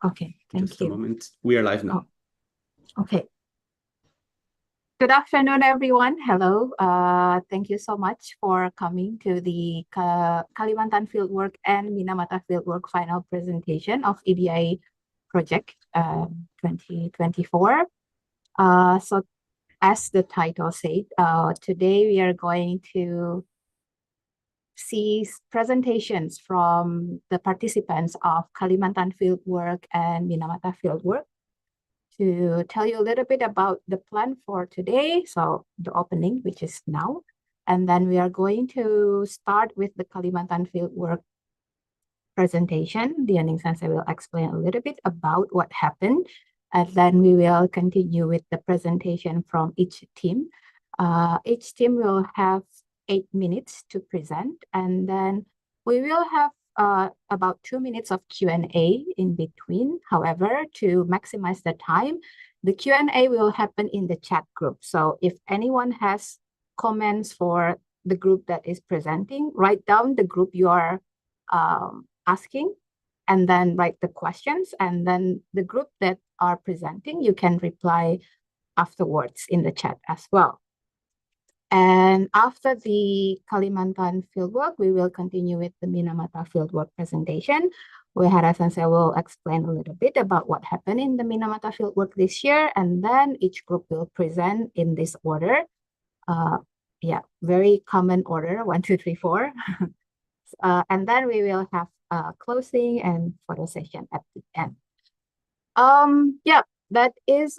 Okay, thank Just a you. moment. We are live now. Okay. Good afternoon, everyone. Hello. Thank you so much for coming to the Kalimantan Fieldwork and Minamata Fieldwork final presentation of EBA project 2024. So as the title said, today we are going to see presentations from the participants of Kalimantan Fieldwork and Minamata Fieldwork to tell you a little bit about the plan for today. So the opening, which is now, and then we are going to start with the Kalimantan Fieldwork presentation. Dianing Sensei will explain a little bit about what happened, and then we will continue with the presentation from each team. Each team will have 8 minutes to present, and then we will have about 2 minutes of Q&A in between. However, to maximize the time, the Q&A will happen in the chat group. So if anyone has comments for the group that is presenting, write down the group you are asking, and then write the questions, and then the group that are presenting, you can reply afterwards in the chat as well. And after the Kalimantan Fieldwork, we will continue with the Minamata Fieldwork presentation, where Hara Sensei will explain a little bit about what happened in the Minamata Fieldwork this year, and then each group will present in this order. Yeah, very common order, 1, 2, 3, 4. And then we will have a closing and photo session at the end. Yeah, that is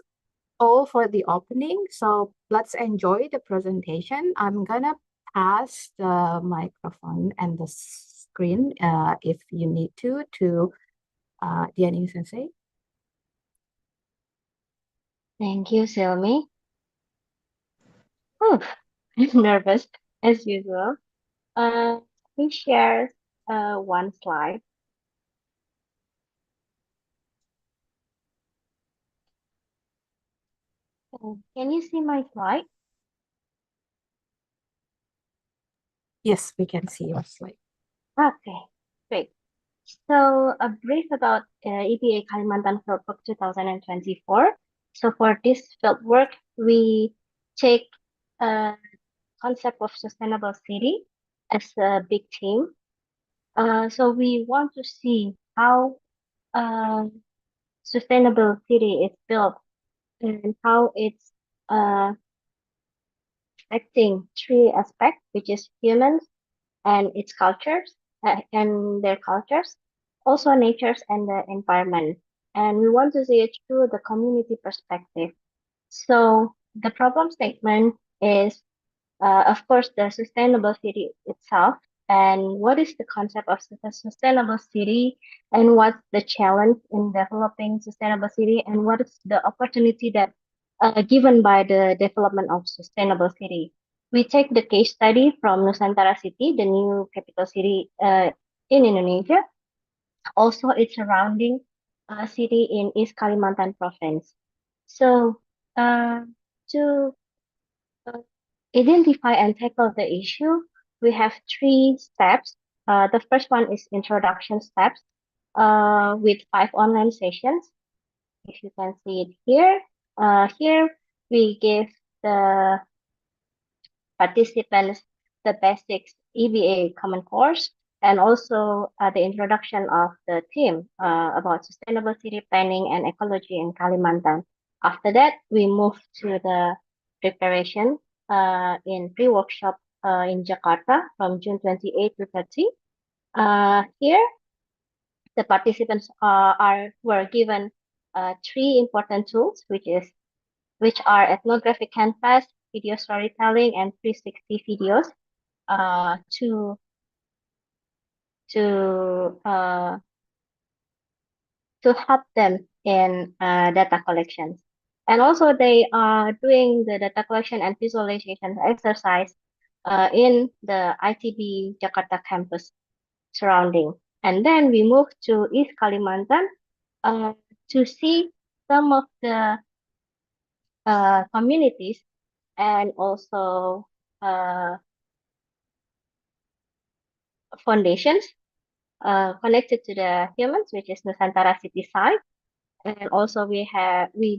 all for the opening. So let's enjoy the presentation. I'm gonna pass the microphone and the screen if you need to Dianing Sensei. Thank you, Silmi. Oh, I'm nervous as usual. We share one slide. Can you see my slide? Yes, we can see your slide. Okay, great. So a brief about EBA Kalimantan Fieldwork 2024. So for this fieldwork, we take a concept of sustainable city as a big theme. So we want to see how sustainable city is built and how it's acting three aspects, which is humans and its cultures and their cultures, also natures and the environment. And we want to see it through the community perspective. So the problem statement is, of course, the sustainable city itself, and what is the concept of sustainable city, and what's the challenge in developing sustainable city, and what is the opportunity that given by the development of sustainable city. We take the case study from Nusantara City, the new capital city in Indonesia, also its surrounding city in East Kalimantan province. So to identify and tackle the issue, we have 3 steps. The first one is introduction steps with 5 online sessions. If you can see it here. Here we give the participants the basics EBA common course and also the introduction of the theme about sustainable city planning and ecology in Kalimantan. After that, we move to the preparation in pre-workshop in Jakarta from June 28 to 30. Here, the participants were given 3 important tools, which are ethnographic canvas, video storytelling, and 360 videos to help them in data collections. And also they are doing the data collection and visualization exercise in the ITB Jakarta campus surrounding. And then we move to East Kalimantan to see some of the communities and also foundations connected to the humans, which is Nusantara City site, And also we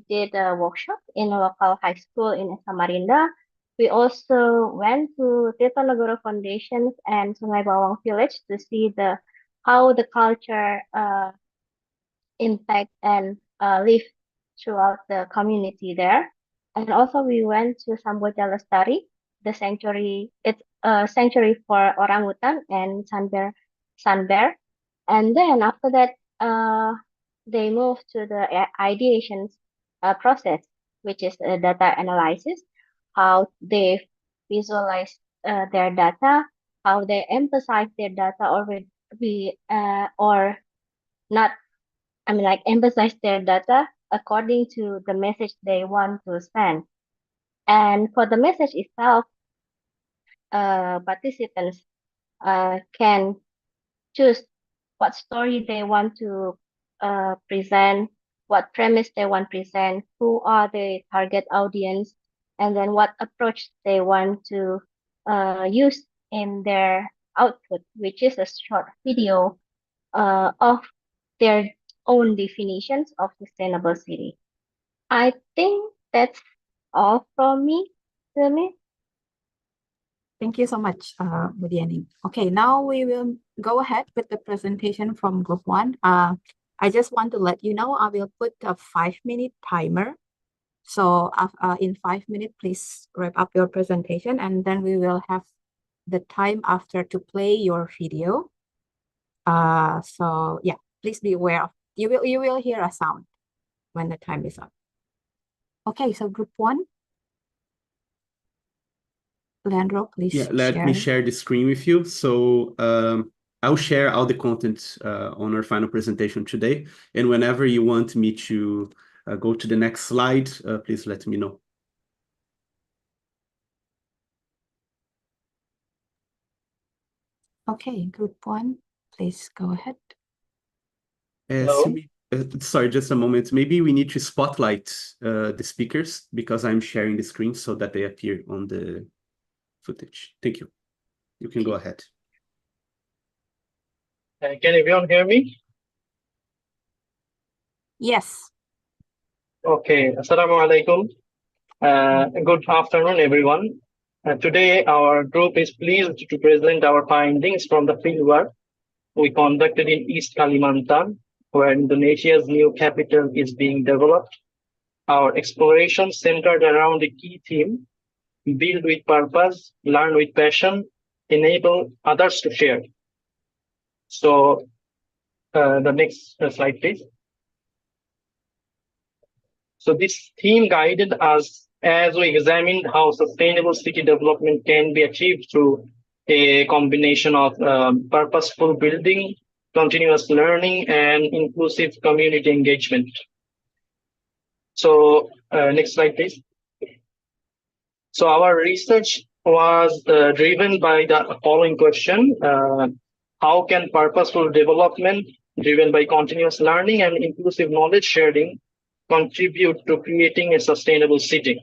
did a workshop in a local high school in Samarinda. We also went to Tirtonegoro Foundations and Sungai Bawang Village to see the how the culture impact and live throughout the community there. And also we went to Samboja Lestari, the sanctuary. It's a sanctuary for orangutan and sun bear. And then after that, they moved to the ideation process, which is data analysis, how they visualize their data, how they emphasize their data, or or not. I mean, like emphasize their data according to the message they want to send. And for the message itself, participants can choose what story they want to present, what premise they want to present, who are the target audience, and then what approach they want to use in their output, which is a short video of their own definitions of sustainable city. I think that's all from me, Sumi. Thank you so much, Budiani. Okay, now we will go ahead with the presentation from group one. I just want to let you know, I will put a 5-minute timer. So in 5 minutes, please wrap up your presentation, and then we will have the time after to play your video. So yeah, please be aware of, you will hear a sound when the time is up. Okay, so group one. Leandro, please Yeah, let me share the screen with you. So I'll share all the content on our final presentation today. And whenever you want me to go to the next slide, please let me know. Okay, group one, please go ahead. Sorry, just a moment. Maybe we need to spotlight the speakers because I'm sharing the screen so that they appear on the footage. Thank you. You can go ahead. Can everyone hear me? Yes. Okay. Assalamu alaikum. Good afternoon, everyone. Today, our group is pleased to present our findings from the fieldwork we conducted in East Kalimantan, where Indonesia's new capital is being developed. Our exploration centered around the key theme: build with purpose, learn with passion, enable others to share. So, the next slide, please. So this theme guided us as we examined how sustainable city development can be achieved through a combination of purposeful building, continuous learning, and inclusive community engagement. So next slide, please. So our research was driven by the following question: how can purposeful development driven by continuous learning and inclusive knowledge sharing contribute to creating a sustainable city?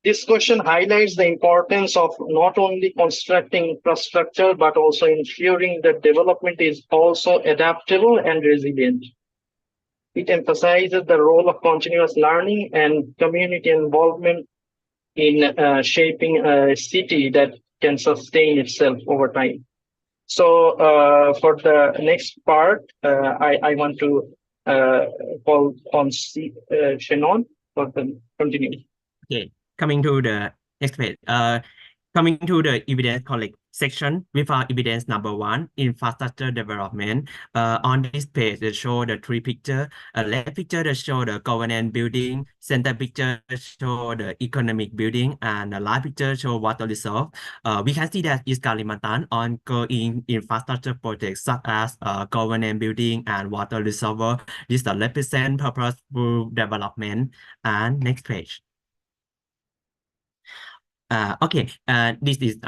This question highlights the importance of not only constructing infrastructure, but also ensuring that development is also adaptable and resilient. It emphasizes the role of continuous learning and community involvement in shaping a city that can sustain itself over time. So for the next part, I want to call on Shannon for the continue. Okay, coming to the next page. Coming to the evidence collect section, we found evidence number 1, infrastructure development. On this page, they show the 3 pictures. Left picture they show the governance building, center picture show the economic building, and the right picture show water resource. We can see that East Kalimantan ongoing infrastructure projects such as governance building and water reservoir. This represent purposeful development. And next page. Okay, this is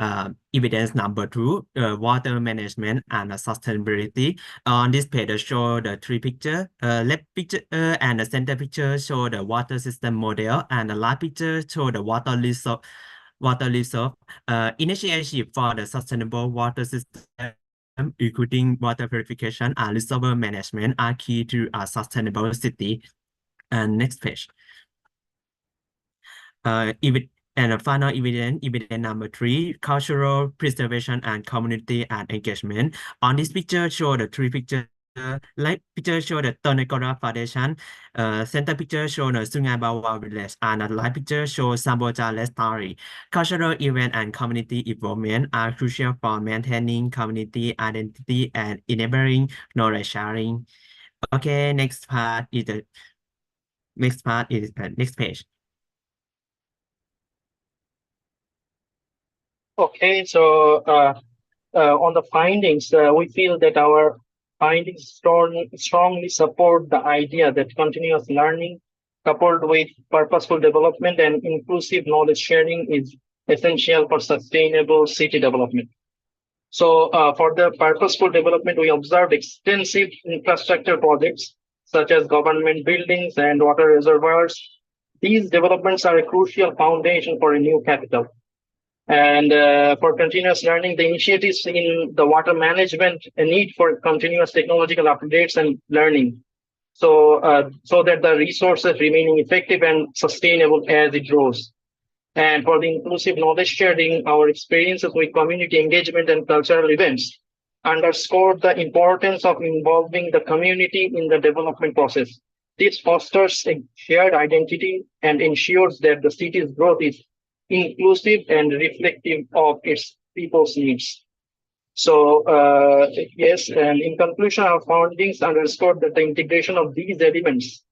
evidence number 2, water management and sustainability. On this page, show the 3 pictures. Left picture and the center picture show the water system model, and the right picture show the water resource. Initiative for the sustainable water system recruiting, water purification, and reservoir management are key to a sustainable city. And next page. And a final evidence number 3, cultural preservation and community and engagement. On this picture, show the 3 pictures. Right picture show the Tonegora Foundation. Center picture show the Sungai Bawah Village, and the right picture shows Samboja Lake Story. Cultural event and community involvement are crucial for maintaining community identity and enabling knowledge sharing. Okay, next next page. Okay, so on the findings, we feel that our findings strongly support the idea that continuous learning coupled with purposeful development and inclusive knowledge sharing is essential for sustainable city development. So for the purposeful development, we observed extensive infrastructure projects such as government buildings and water reservoirs. These developments are a crucial foundation for a new capital. And for continuous learning, the initiatives in the water management, a need for continuous technological updates and learning, so that the resources remaining effective and sustainable as it grows. And for the inclusive knowledge sharing, our experiences with community engagement and cultural events underscored the importance of involving the community in the development process. This fosters a shared identity and ensures that the city's growth is inclusive and reflective of its people's needs. So yes, and in conclusion, our findings underscored that the integration of these elements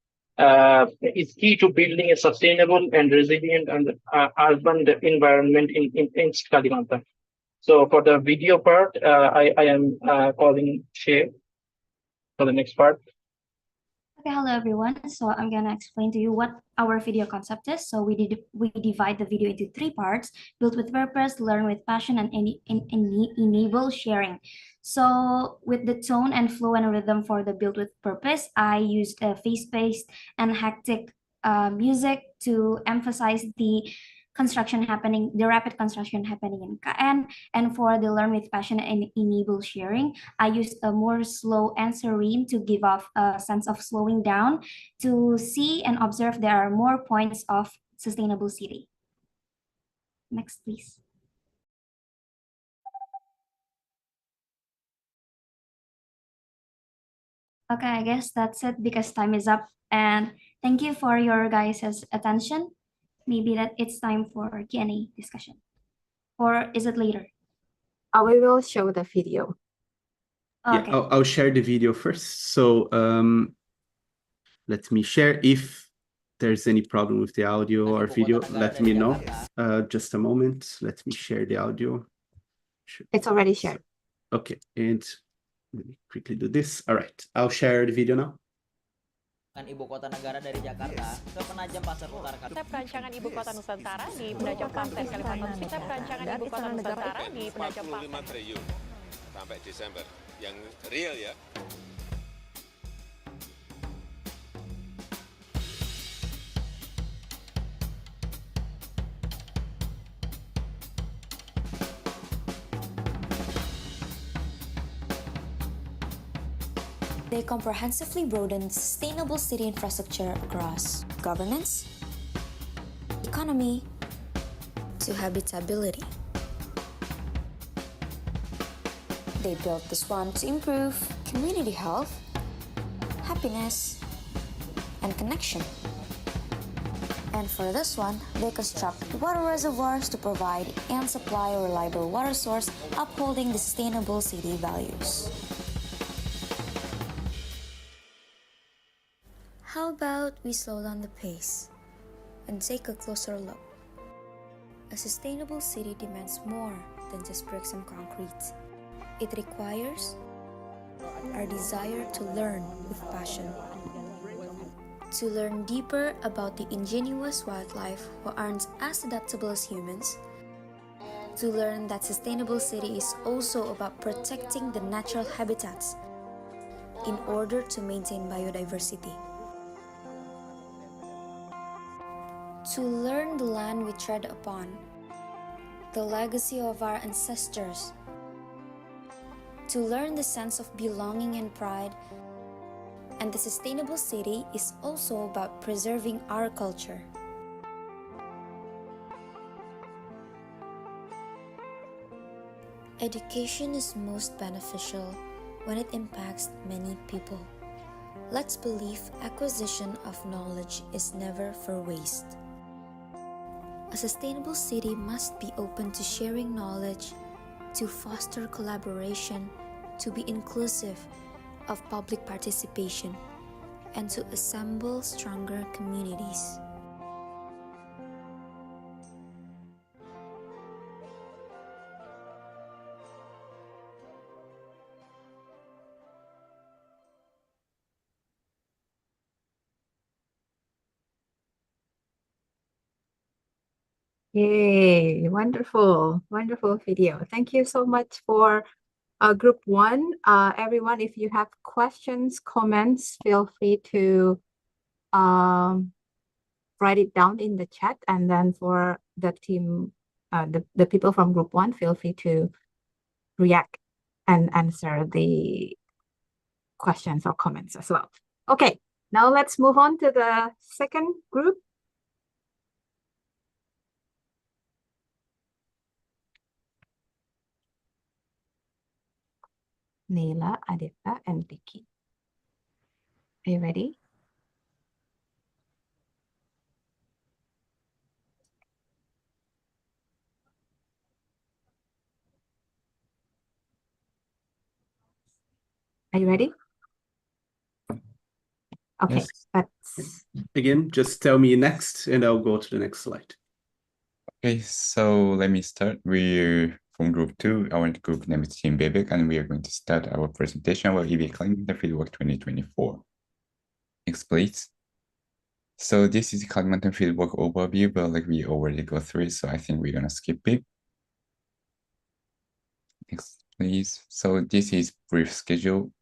is key to building a sustainable and resilient and urban environment in East Kalimantan. So for the video part, I am calling Shay for the next part. Okay, hello everyone. So I'm gonna explain to you what our video concept is. So we divide the video into 3 parts: build with purpose, learn with passion, and enable sharing. So with the tone and flow and rhythm for the build with purpose, I used a fast-paced and hectic music to emphasize the rapid construction happening in KN. And for the learn with passion and enable sharing, I used a more slow and serene to give off a sense of slowing down, to see and observe there are more points of sustainable city. Next, please. Okay, I guess that's it because time is up. And thank you for your guys' attention. Maybe that it's time for Q&A discussion. Or is it later? We will show the video. Okay. Yeah, I'll share the video first. So let me share. If there's any problem with the audio or video, let me know. Just a moment. Let me share the audio. It's already shared. Okay, and let me quickly do this. All right, I'll share the video now. Ibu kota negara dari Jakarta ke Penajam Pasir Utara. Perancangan ibu kota Nusantara di Penajam Pasir Kalimantan. Perancangan ibu kota Nusantara di Penajam Pasir. 45 triliun sampai Desember yang real ya. They comprehensively broaden sustainable city infrastructure across governance, economy, to habitability. They built this one to improve community health, happiness, and connection. And for this one, they construct water reservoirs to provide and supply a reliable water source, upholding the sustainable city values. How about we slow down the pace and take a closer look? A sustainable city demands more than just bricks and concrete. It requires our desire to learn with passion, to learn deeper about the ingenuous wildlife who aren't as adaptable as humans, to learn that sustainable city is also about protecting the natural habitats in order to maintain biodiversity. To learn the land we tread upon, the legacy of our ancestors, to learn the sense of belonging and pride. And the sustainable city is also about preserving our culture. Education is most beneficial when it impacts many people. Let's believe acquisition of knowledge is never for waste. A sustainable city must be open to sharing knowledge, to foster collaboration, to be inclusive of public participation, and to assemble stronger communities. Yay, wonderful, wonderful video. Thank you so much for group one. Everyone, if you have questions, comments, feel free to write it down in the chat. And then for the team, the people from group one, feel free to react and answer the questions or comments as well. Okay, now let's move on to the second group. Neela, Aditya, and Vicky. Are you ready? Are you ready? Okay, Yes. let's... Again, just tell me next and I'll go to the next slide. Okay, so let me start. We're from group 2. Our group name is Team Bebek, and we are going to start our presentation about EBA Kalimantan Fieldwork 2024. Next, please. So this is the Kalimantan Fieldwork overview, but like we already go through it, so I think we're gonna skip it. Next, please. So this is brief schedule.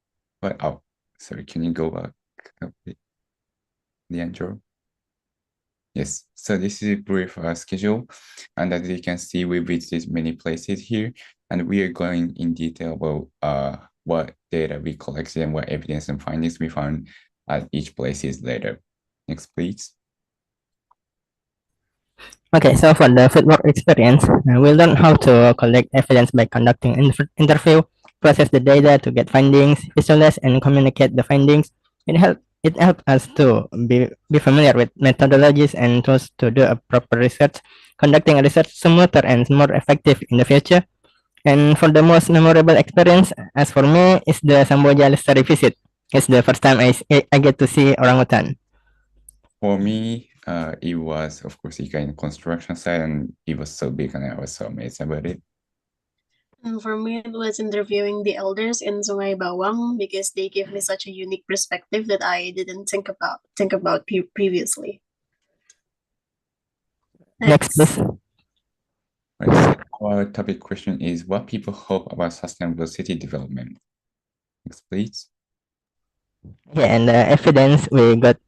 But oh, sorry, can you go back a bit, Leandro? Yes, so this is a brief schedule, and as you can see, we visited many places here, and we are going in detail about what data we collected and what evidence and findings we found at each places later. Next, please. Okay, so for the fieldwork experience, we learn how to collect evidence by conducting interview, process the data to get findings, visualize and communicate the findings. It helps us to be familiar with methodologies and tools to do a proper research, conducting research smoother and more effective in the future. And for the most memorable experience, as for me, is the Samboja Lestari visit. It's the first time I get to see orangutan. For me, it was, of course, in the construction site, and it was so big, and I was so amazed about it. And for me, it was interviewing the elders in Sungai Bawang because they gave me such a unique perspective that I didn't think about previously. Next, please. Right, so our topic question is what people hope about sustainable city development. Next, please. Yeah, and the evidence we get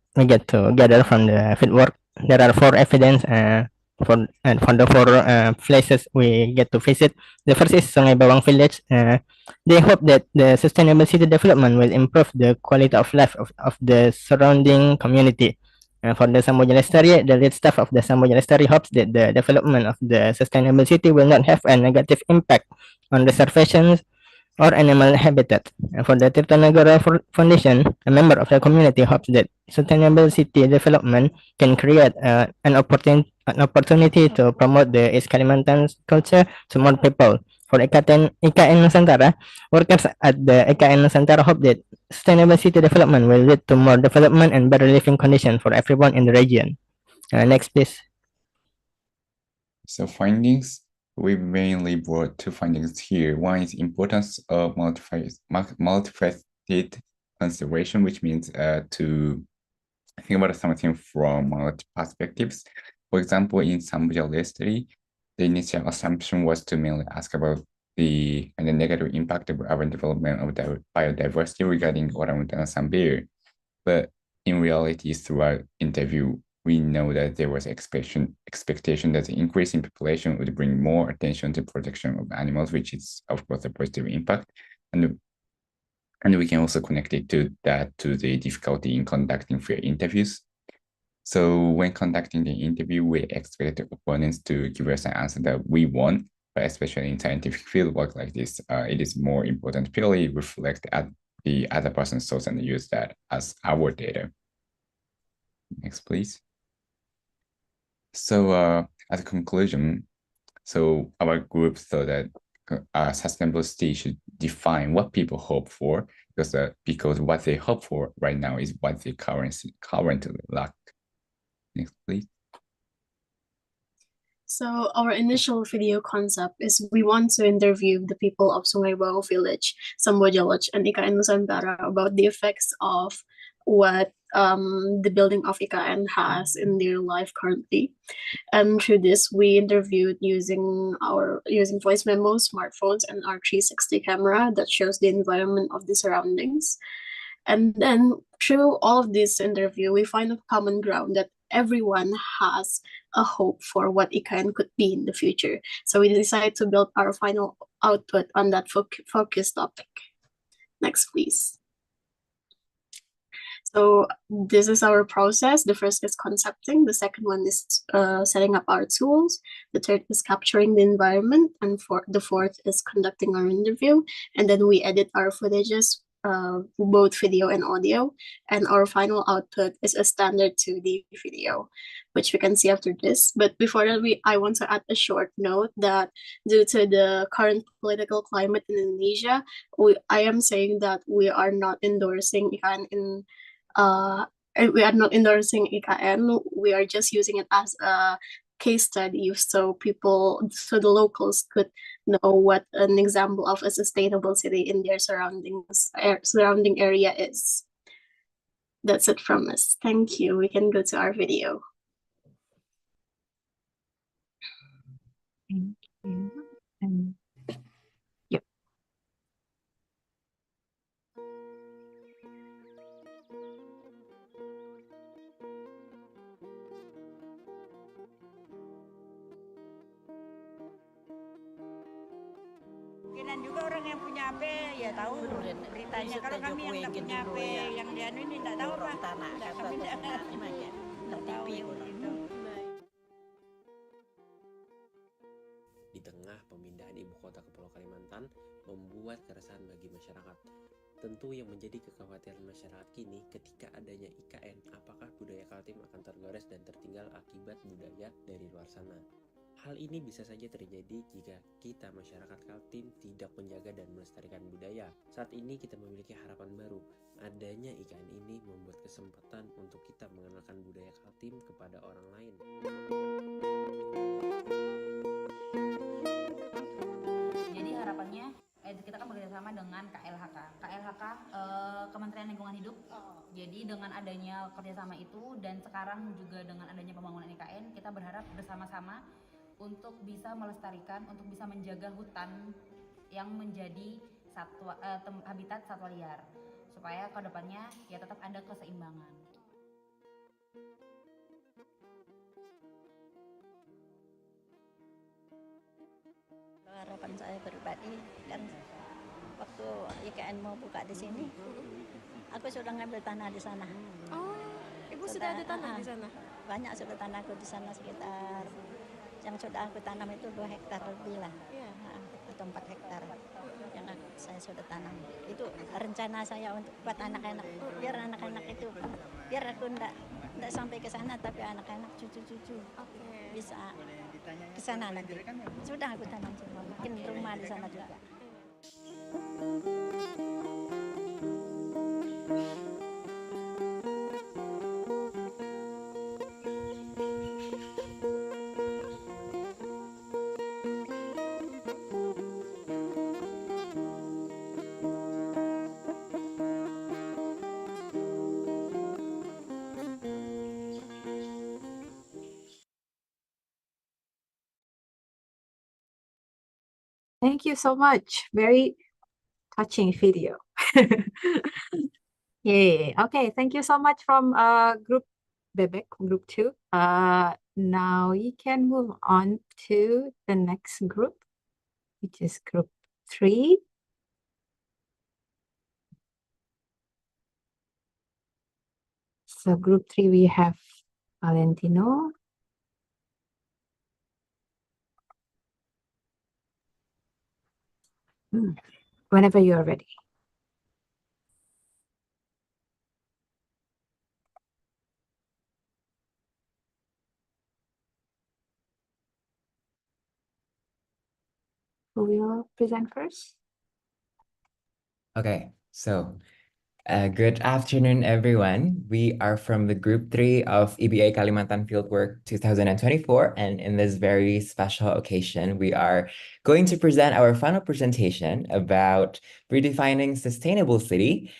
to gather from the fieldwork. There are 4 evidence for the 4 places we get to visit. The first is Sungai Bawang Village. They hope that the sustainable city development will improve the quality of life of the surrounding community. For the Samboja Lestari, the lead staff of the Samboja Lestari hopes that the development of the sustainable city will not have a negative impact on reservations or animal habitat. For the Tirtanagara Foundation, a member of the community hopes that sustainable city development can create an opportunity to promote the East Kalimantan culture to more people. For IKN Nusantara, workers at the IKN Nusantara hope that sustainable city development will lead to more development and better living conditions for everyone in the region. Next, please. So findings, we mainly brought 2 findings here. One is importance of multifaceted consideration, which means to think about something from multiple perspectives. For example, in Samboja Lestari, the initial assumption was to mainly ask about the negative impact of urban development of biodiversity regarding orangutan and some bear. But in reality, throughout interview, we know that there was expectation that the increase in population would bring more attention to protection of animals, which is, of course, a positive impact. And And we can also connect it to the difficulty in conducting fair interviews. So when conducting the interview, we expect the opponents to give us an answer that we want, but especially in scientific field work like this, it is more important to purely reflect at the other person's source and use that as our data. Next, please. So as a conclusion, so our group thought that sustainable city should define what people hope for, because what they hope for right now is what they currently lack. Next, please. So our initial video concept is we want to interview the people of Sungai Bawang village, Sambojaloj, and IKN Nusantara about the effects of what the building of IKN has in their life currently. And through this, we interviewed using voice memos, smartphones, and our 360 camera that shows the environment of the surroundings. And then through all of this interview, we find a common ground that everyone has a hope for what IKN could be in the future. So we decided to build our final output on that focus topic. Next, please. So this is our process. The first is concepting. The second one is setting up our tools. The third is capturing the environment. And the fourth is conducting our interview. And then we edit our footages, both video and audio. And our final output is a standard 2D video, which we can see after this. But before that, I want to add a short note that due to the current political climate in Indonesia, I am saying that we are not endorsing IKN we are not endorsing IKN. We are just using it as a case study so the locals could know what an example of a sustainable city in their surrounding area is. That's it from us. Thank you. We can go to our video. Thank you. Yep. Kemungkinan juga orang yang punya HP ya tahu beritanya. Kalau kami yang tidak punya HP, yang dia ini tidak tahu apa. Kami tidak tahu gitu. Di tengah pemindahan ibu kota ke Pulau Kalimantan membuat keresahan bagi masyarakat. Tentu yang menjadi kekhawatiran masyarakat kini ketika adanya IKN, apakah budaya Kaltim akan tergores dan tertinggal akibat budaya dari luar sana. Hal ini bisa saja terjadi jika kita masyarakat Kaltim tidak menjaga dan melestarikan budaya. Saat ini kita memiliki harapan baru. Adanya IKN ini membuat kesempatan untuk kita mengenalkan budaya Kaltim kepada orang lain. Jadi harapannya kita kan bekerjasama dengan KLHK. KLHK Kementerian Lingkungan Hidup. Jadi dengan adanya kerjasama itu dan sekarang juga dengan adanya pembangunan IKN, kita berharap bersama-sama untuk bisa melestarikan, untuk bisa menjaga hutan yang menjadi habitat satwa liar, supaya ke depannya ya tetap ada keseimbangan. Harapan saya pribadi kan waktu IKN mau buka di sini, aku sudah ngambil tanah di sana. Oh, Ibu sudah ada tanah di sana? Banyak sudah tanahku di sana, sekitar yang sudah aku tanam itu 2 hektar lebih lah, atau 4 hektar yang saya sudah tanam. Itu rencana saya untuk buat anak-anak, biar anak-anak itu, biar aku enggak sampai ke sana, tapi anak-anak cucu-cucu bisa ke sana nanti. Sudah aku tanam semua, bikin rumah di sana juga. Thank you so much. Very touching video. Yay. Okay, thank you so much from group Bebek, group 2. Now you can move on to the next group, which is group 3. So group 3, we have Valentino. Whenever you are ready. Who will present first? Okay, so good afternoon, everyone. We are from the Group 3 of EBA Kalimantan Fieldwork 2024, and in this very special occasion, we are going to present our final presentation about redefining sustainable city,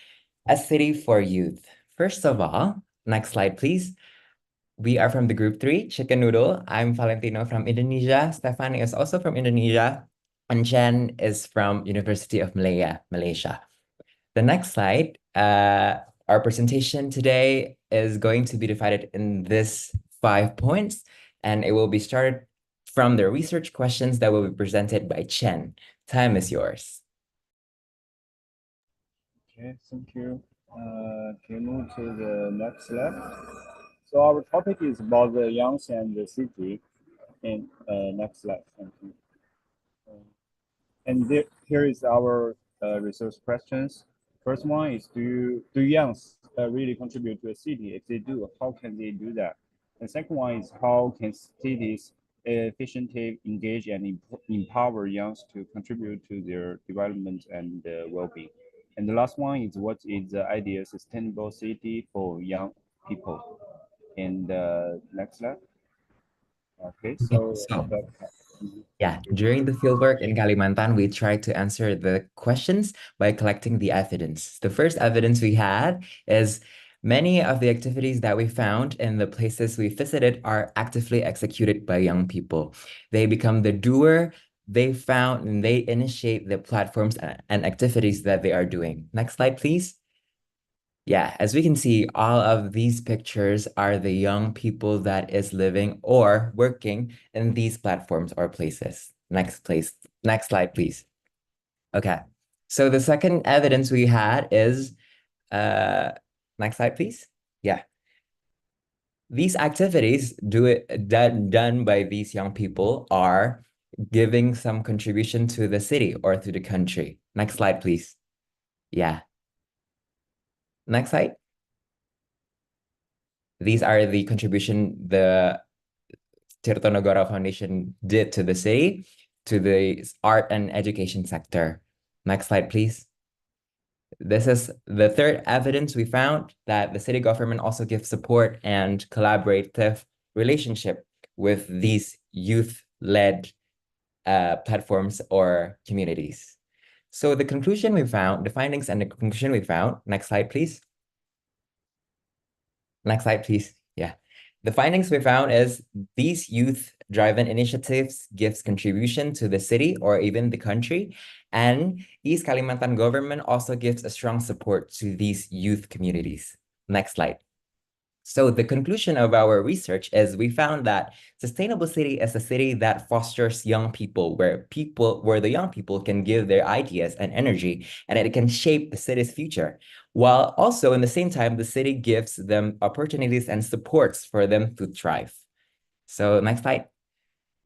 a city for youth. First of all, next slide, please. We are from the Group 3, Chicken Noodle. I'm Valentino from Indonesia. Stephanie is also from Indonesia. And Chen is from University of Malaya, Malaysia. The next slide, our presentation today is going to be divided in this 5 points, and it will be started from the research questions that will be presented by Chen. Time is yours. Okay, thank you. Can you move to the next slide? So our topic is about the young and the city. And next slide, thank you. And here is our research questions. First one is, do youngs really contribute to a city? If they do, how can they do that? The second one is, how can cities efficiently engage and empower youngs to contribute to their development and well-being? And the last one is, what is the ideal sustainable city for young people? And next slide. Okay, so Yeah, during the fieldwork in Kalimantan, we tried to answer the questions by collecting the evidence. The first evidence we had is many of the activities that we found in the places we visited are actively executed by young people. They become the doer, they found, and they initiate the platforms and activities that they are doing. Next slide, please. Yeah, as we can see, all of these pictures are the young people that is living or working in these platforms or places. Next slide, please. Okay, so the second evidence we had is, next slide, please. Yeah. These activities done by these young people are giving some contribution to the city or to the country. Next slide, please. Yeah. Next slide. These are the contribution the Tirtonegara Foundation did to the city, to the art and education sector. Next slide, please. This is the third evidence we found that the city government also gives support and collaborative relationship with these youth-led platforms or communities. So the conclusion we found, the findings and the conclusion we found, next slide, please. Next slide, please. Yeah. The findings we found is these youth-driven initiatives gives contribution to the city or even the country. And East Kalimantan government also gives a strong support to these youth communities. Next slide. So the conclusion of our research is we found that sustainable city is a city that fosters young people, where the young people can give their ideas and energy, and it can shape the city's future, while also in the same time, the city gives them opportunities and supports for them to thrive. So next slide.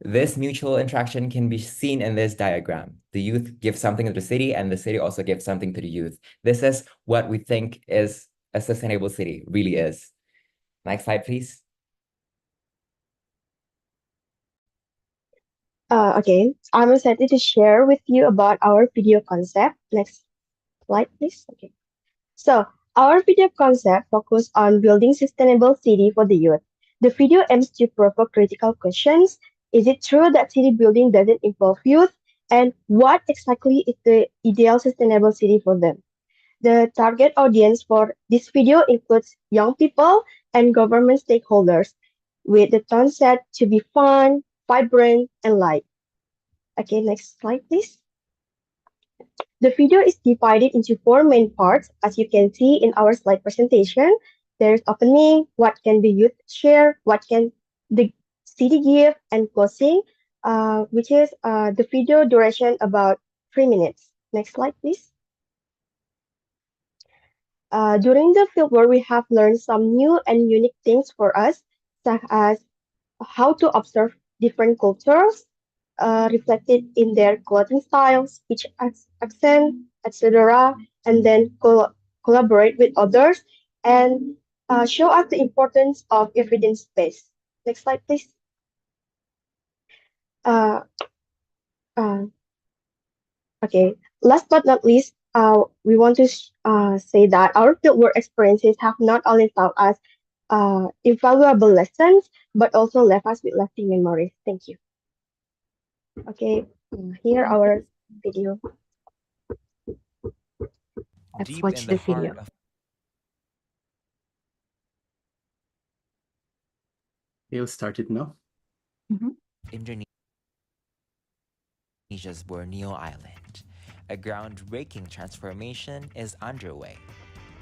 This mutual interaction can be seen in this diagram. The youth give something to the city, and the city also gives something to the youth. This is what we think is a sustainable city, really is. Next slide, please. Okay, I'm excited to share with you about our video concept. Next slide, please. Okay. So, our video concept focuses on building sustainable city for the youth. The video aims to provoke critical questions. Is it true that city building doesn't involve youth? And what exactly is the ideal sustainable city for them? The target audience for this video includes young people and government stakeholders, with the tone set to be fun, vibrant, and light. Okay, next slide, please. The video is divided into 4 main parts, as you can see in our slide presentation. There's opening, what can the youth share, what can the city give, and closing, which is the video duration about 3 minutes. Next slide, please. During the fieldwork, we have learned some new and unique things for us, such as how to observe different cultures, reflected in their clothing styles, speech accent, etc., and then collaborate with others and show us the importance of evidence-based. Next slide, please. Uh, uh, okay. Last but not least, we want to say that our fieldwork experiences have not only taught us invaluable lessons, but also left us with lasting memories. Thank you. Okay, here our video. Let's Deep watch in the the heart video. of You'll start it now. Indonesia's Borneo Island, a groundbreaking transformation is underway.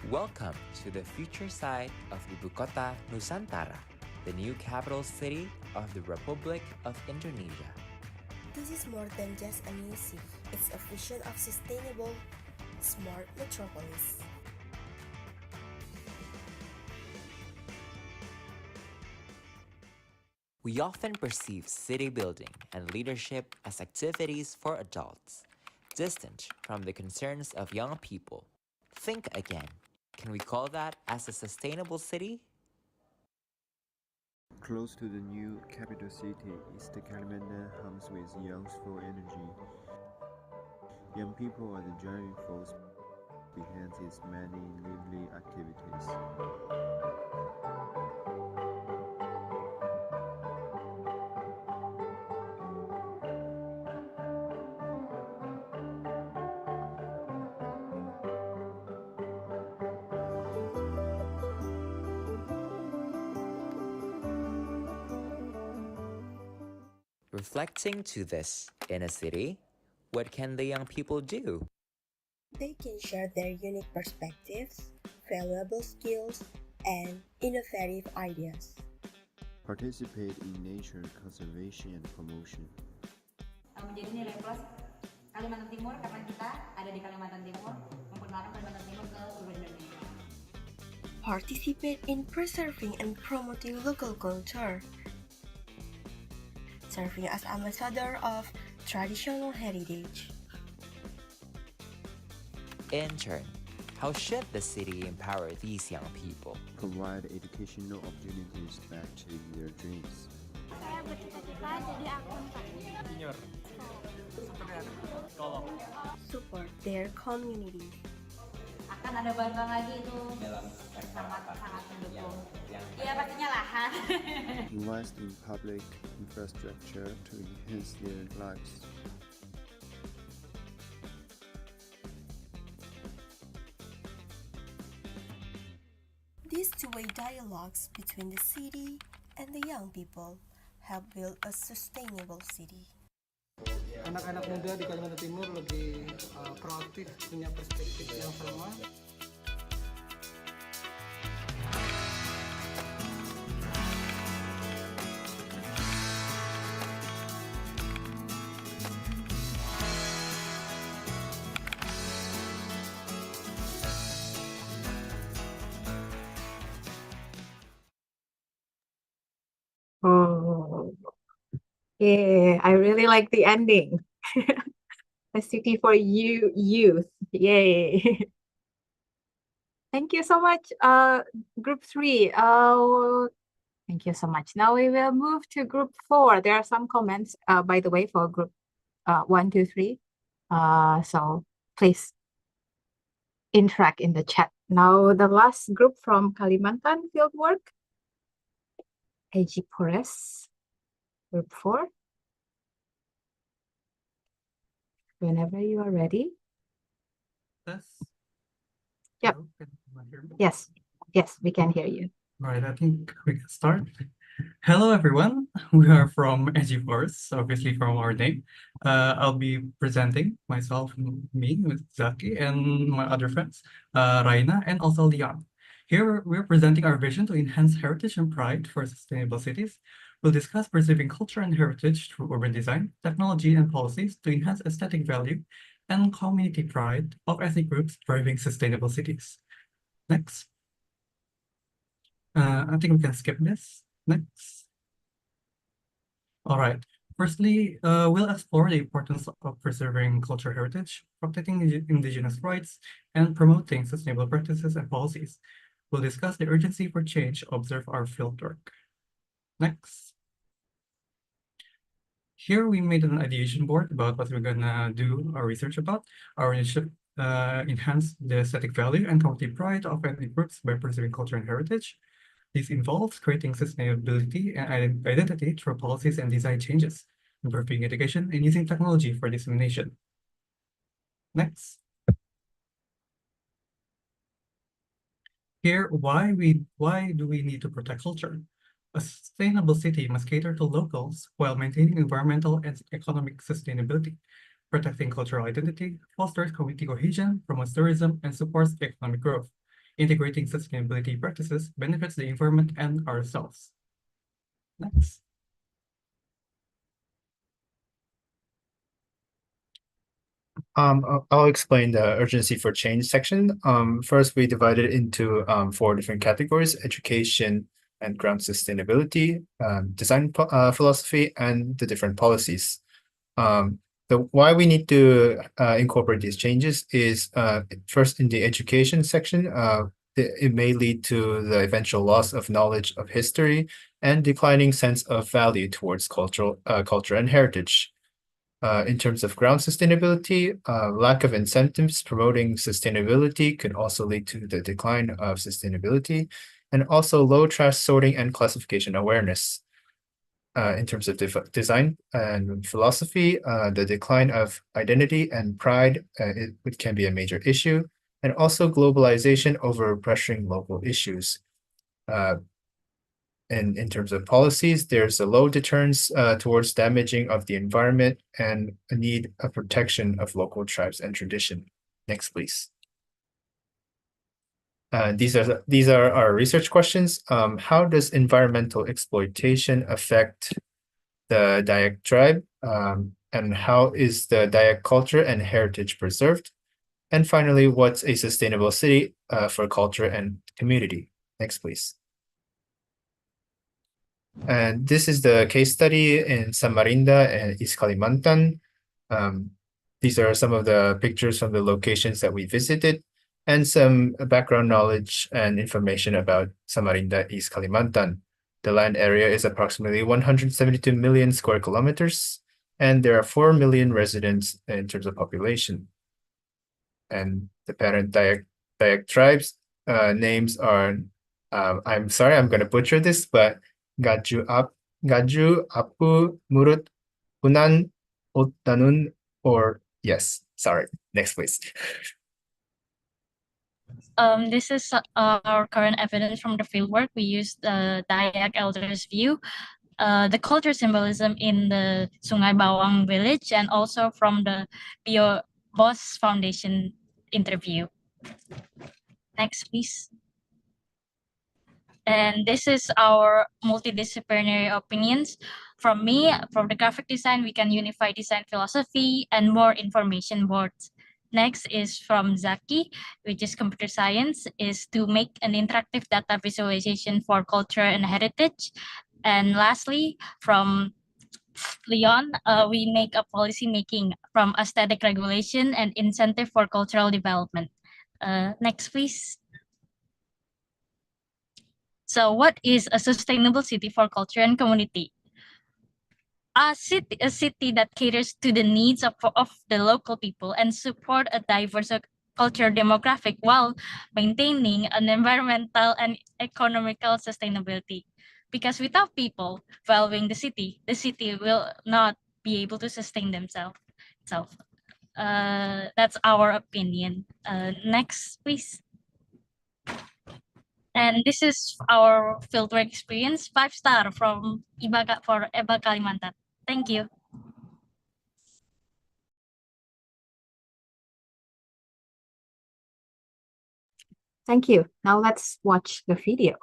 Welcome to the future site of Ibu Kota Nusantara, the new capital city of the Republic of Indonesia. This is more than just a new city. It's a vision of sustainable, smart metropolis. We often perceive city building and leadership as activities for adults, distant from the concerns of young people. Think again. Can we call that as a sustainable city? Close to the new capital city, East Kalimantan hums with youthful energy. Young people are the driving force behind its many lively activities. Reflecting to this in a city, what can the young people do? They can share their unique perspectives, valuable skills, and innovative ideas. Participate in nature conservation and promotion. Menjadi nilai plus Kalimantan Timur karena kita ada di Kalimantan Timur, memperkenalkan Kalimantan Timur ke seluruh Indonesia. Participate in preserving and promoting local culture. Serving as ambassador of traditional heritage. In turn, how should the city empower these young people? Provide educational opportunities to achieve their dreams. Saya bercita-cita jadi akuntan. Insinyur. Support their community. Akan ada bantuan lagi itu sangat mendukung. Iya pastinya lahan. Invest in public infrastructure to enhance their lives. These two-way dialogues between the city and the young people help build a sustainable city. Anak-anak muda di Kalimantan Timur lebih proaktif, punya perspektif yang sama. Oh, yeah, I really like the ending. A city for youth. Yay. Thank you so much, group 3. Thank you so much. Now we will move to group 4. There are some comments, by the way, for group 1, 2, 3. So please interact in the chat. Now the last group from Kalimantan Fieldwork, AG Pores, group 4. Whenever you are ready. Yes. Yep. Hello, can you hear me? Yes. Yes, we can hear you. All right, I think we can start. Hello, everyone. We are from EG Force, obviously from our name. I'll be presenting myself, me, with Zaki, and my other friends, Raina, and also Leon. Here, we're presenting our vision to enhance heritage and pride for sustainable cities. We'll discuss preserving culture and heritage through urban design, technology, and policies to enhance aesthetic value and community pride of ethnic groups driving sustainable cities. Next. I think we can skip this. Next. All right. Firstly, we'll explore the importance of preserving cultural heritage, protecting indigenous rights, and promoting sustainable practices and policies. We'll discuss the urgency for change, observe our fieldwork. Next. Here we made an ideation board about what we're gonna do our research about. Our initiative enhance the aesthetic value and community pride of ethnic groups by preserving culture and heritage. This involves creating sustainability and identity through policies and design changes, improving education, and using technology for dissemination. Next. Here, why do we need to protect culture? A sustainable city must cater to locals while maintaining environmental and economic sustainability. Protecting cultural identity fosters community cohesion, promotes tourism, and supports economic growth. Integrating sustainability practices benefits the environment and ourselves. Next. I'll explain the urgency for change section. First, we divided it into 4 different categories: education and ground sustainability, design philosophy, and the different policies. The why we need to incorporate these changes is first in the education section, it may lead to the eventual loss of knowledge of history and declining sense of value towards culture and heritage. In terms of ground sustainability, lack of incentives promoting sustainability could also lead to the decline of sustainability, and also low trash sorting and classification awareness. In terms of design and philosophy, the decline of identity and pride it can be a major issue, and also globalization over pressuring local issues. And in terms of policies, there's a low deterrence towards damaging of the environment and a need of protection of local tribes and tradition. Next, please. These are our research questions. How does environmental exploitation affect the Dayak tribe? And how is the Dayak culture and heritage preserved? And finally, what's a sustainable city for culture and community? Next, please. And this is the case study in Samarinda and East Kalimantan. These are some of the pictures from the locations that we visited and some background knowledge and information about Samarinda, East Kalimantan. The land area is approximately 172 million square kilometers, and there are 4 million residents in terms of population. And the parent Dayak tribes names are, I'm sorry, I'm going to butcher this, but Gaju, Apu, Murut, Punan, Uttanun, or yes, sorry. Next, please. This is our current evidence from the fieldwork. We used the Dayak elders view, the culture symbolism in the Sungai Bawang village, and also from the Bio Boss Foundation interview. Next, please. And this is our multidisciplinary opinions. From me, from the graphic design, we can unify design philosophy and more information boards. Next is from Zaki, which is computer science, is to make an interactive data visualization for culture and heritage. And lastly, from Leon, we make a policy making from aesthetic regulation and incentive for cultural development. Next, please. So what is a sustainable city for culture and community? A city that caters to the needs of the local people and support a diverse cultural demographic while maintaining an environmental and economical sustainability. Because without people valuing the city will not be able to sustain themselves. That's our opinion. Next, please. And this is our fieldwork experience, 5-star from EBA Kalimantan. Thank you. Thank you. Now let's watch the video.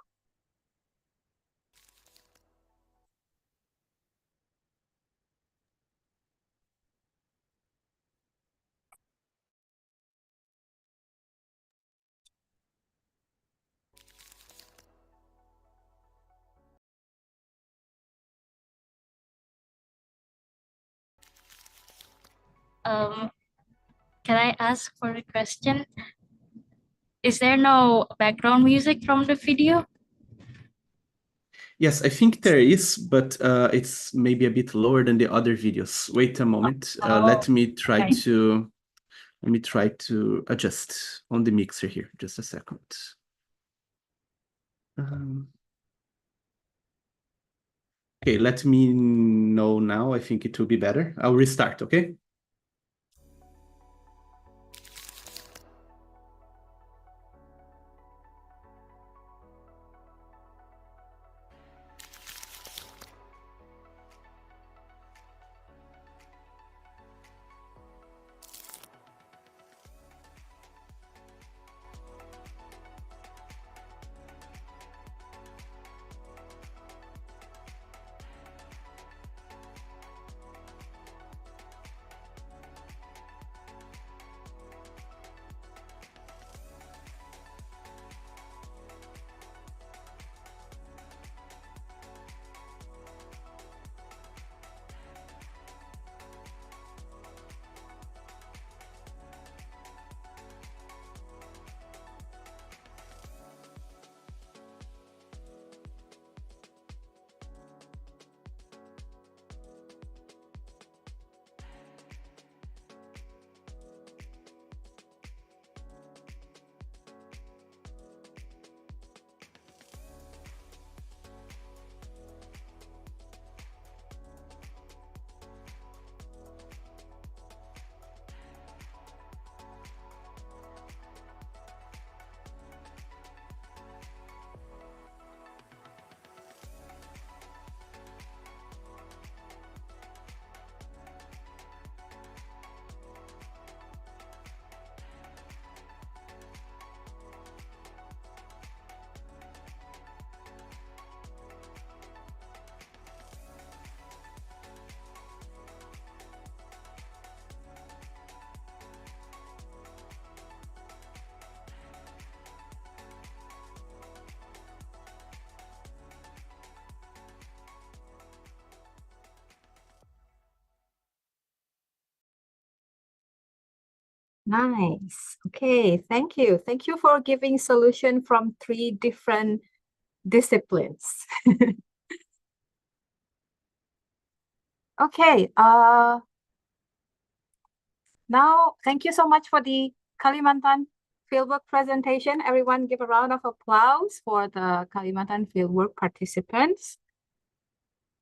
Can I ask for a question? Is there no background music from the video? Yes, I think there is, but it's maybe a bit lower than the other videos. Wait a moment. Let me try okay. to adjust on the mixer here. Just a second. Okay, let me know now. I think it will be better. I'll restart, okay? Nice. Okay, thank you. Thank you for giving solution from 3 different disciplines. Okay, now thank you so much for the Kalimantan Fieldwork presentation. Everyone give a round of applause for the Kalimantan Fieldwork participants.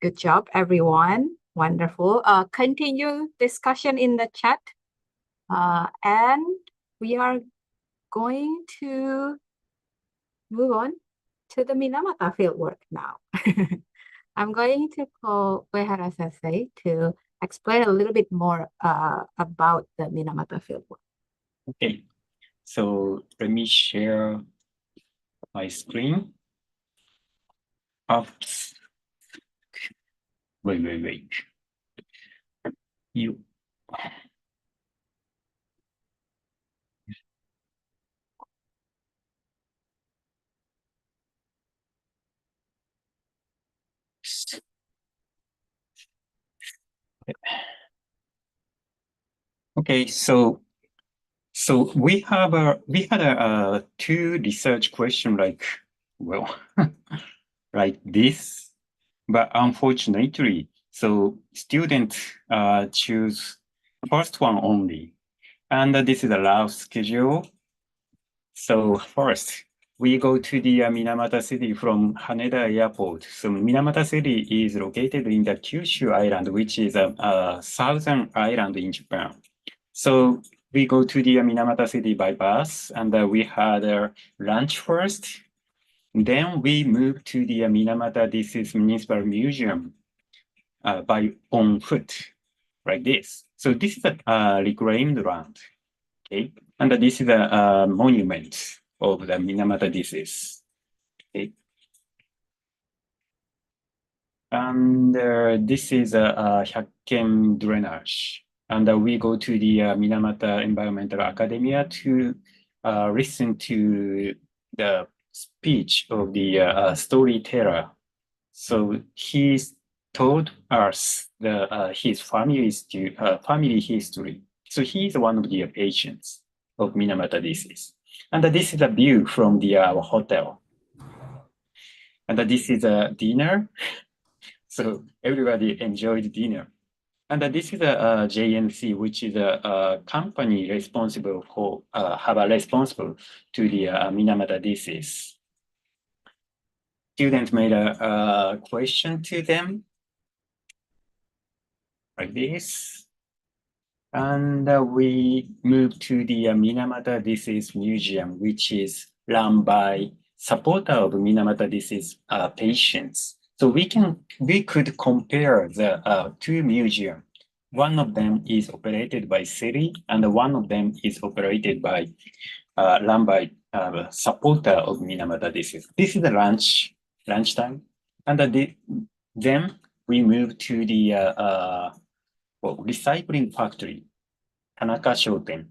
Good job, everyone. Wonderful. Continue discussion in the chat. And we are going to move on to the Minamata Fieldwork now. I'm going to call Uehara Sensei to explain a little bit more about the Minamata Fieldwork. Okay, so let me share my screen. Oops. Wait. You. Okay, so we had a two research question like like this, but unfortunately, so students choose first one only, and this is a rough schedule. So first, we go to the Minamata City from Haneda Airport. So Minamata City is located in the Kyushu Island, which is a southern island in Japan. So we go to the Minamata City by bus, and we had lunch first. Then we move to the Minamata, this is Municipal Museum, by on foot, like this. So this is a reclaimed land, okay? And this is a monument of the Minamata disease, okay? And this is a Hyakken drainage. And we go to the Minamata Environmental Academia to listen to the speech of the storyteller. So he told us his family history. So he is one of the patients of Minamata disease. And this is a view from the hotel. And this is a dinner. So everybody enjoyed dinner. And this is a JNC, which is a company responsible for, responsible to the Minamata disease. Students made a question to them like this. And we moved to the Minamata Disease Museum, which is run by supporter of Minamata disease patients. So we could compare the two museums. One of them is operated by city, and one of them is operated by run by supporter of Minamata disease. This is the lunchtime, and then we moved to the recycling factory, Tanaka Shoten.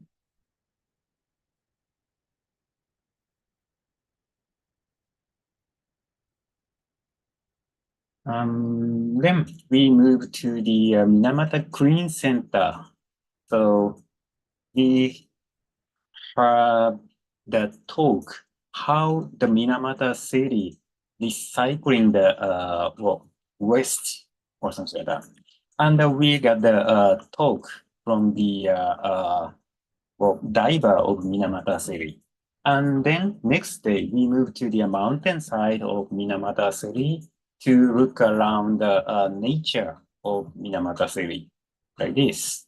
Then we moved to the Minamata Green Center. So we have the talk how the Minamata city recycling the waste or something like that. And we got the talk from the diver of Minamata city. And then next day, we moved to the mountainside of Minamata city to look around the nature of Minamata city, like this.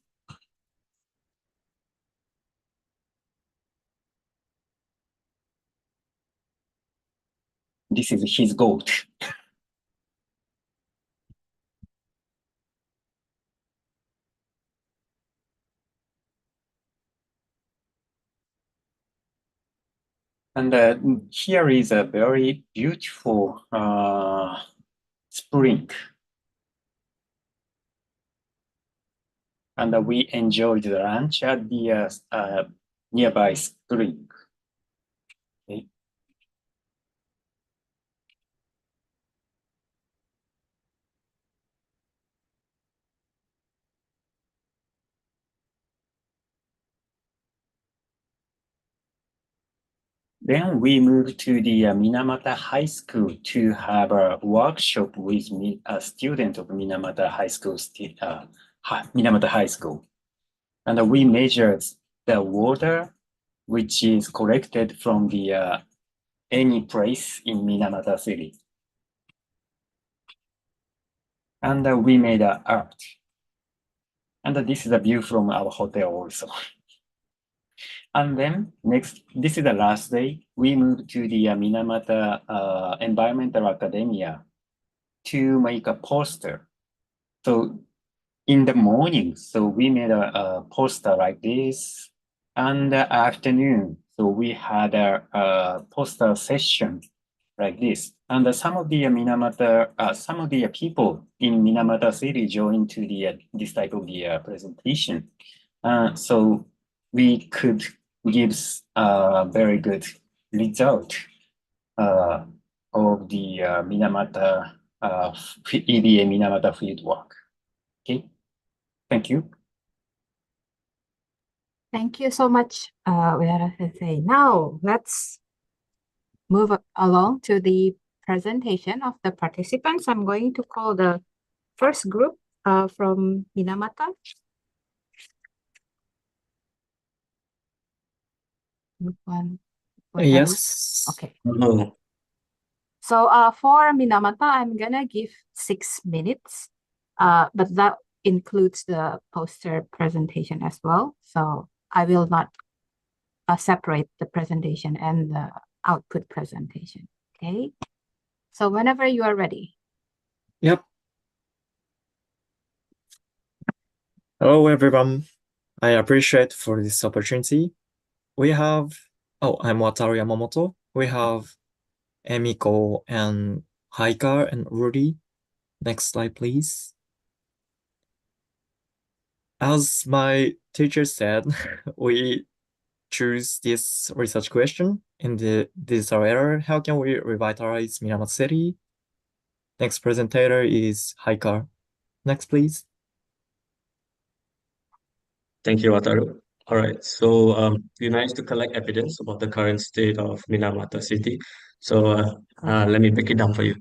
This is his goat. And here is a very beautiful spring. And we enjoyed the lunch at the nearby spring. Okay. Then we moved to the Minamata High School to have a workshop with a student of Minamata High School, Minamata High School. And we measured the water which is collected from the any place in Minamata City. And we made art. And this is a view from our hotel also. And then next, this is the last day, we moved to the Minamata Environmental Academia to make a poster. So in the morning, so we made a poster like this. And the afternoon, so we had a poster session like this. And some of the some of the people in Minamata City joined to the this type of the presentation. So we could give a very good result of the Minamata EBA Minamata Fieldwork. Okay, thank you. Thank you so much, Sensei. Now let's move along to the presentation of the participants. I'm going to call the first group from Minamata. Group one. Yes. Okay. Hello. So for Minamata, I'm gonna give 6 minutes, but that includes the poster presentation as well. So I will not separate the presentation and the output presentation. Okay. So whenever you are ready. Yep. Hello, everyone. I appreciate for this opportunity. We have, I'm Wataru Yamamoto. We have Emiko and Haika and Rudy. Next slide, please. As my teacher said, we choose this research question in the digital era. How can we revitalize Minamata City? Next presenter is Haika. Next, please. Thank you, Wataru. All right, so we managed to collect evidence about the current state of Minamata City. So let me break it down for you.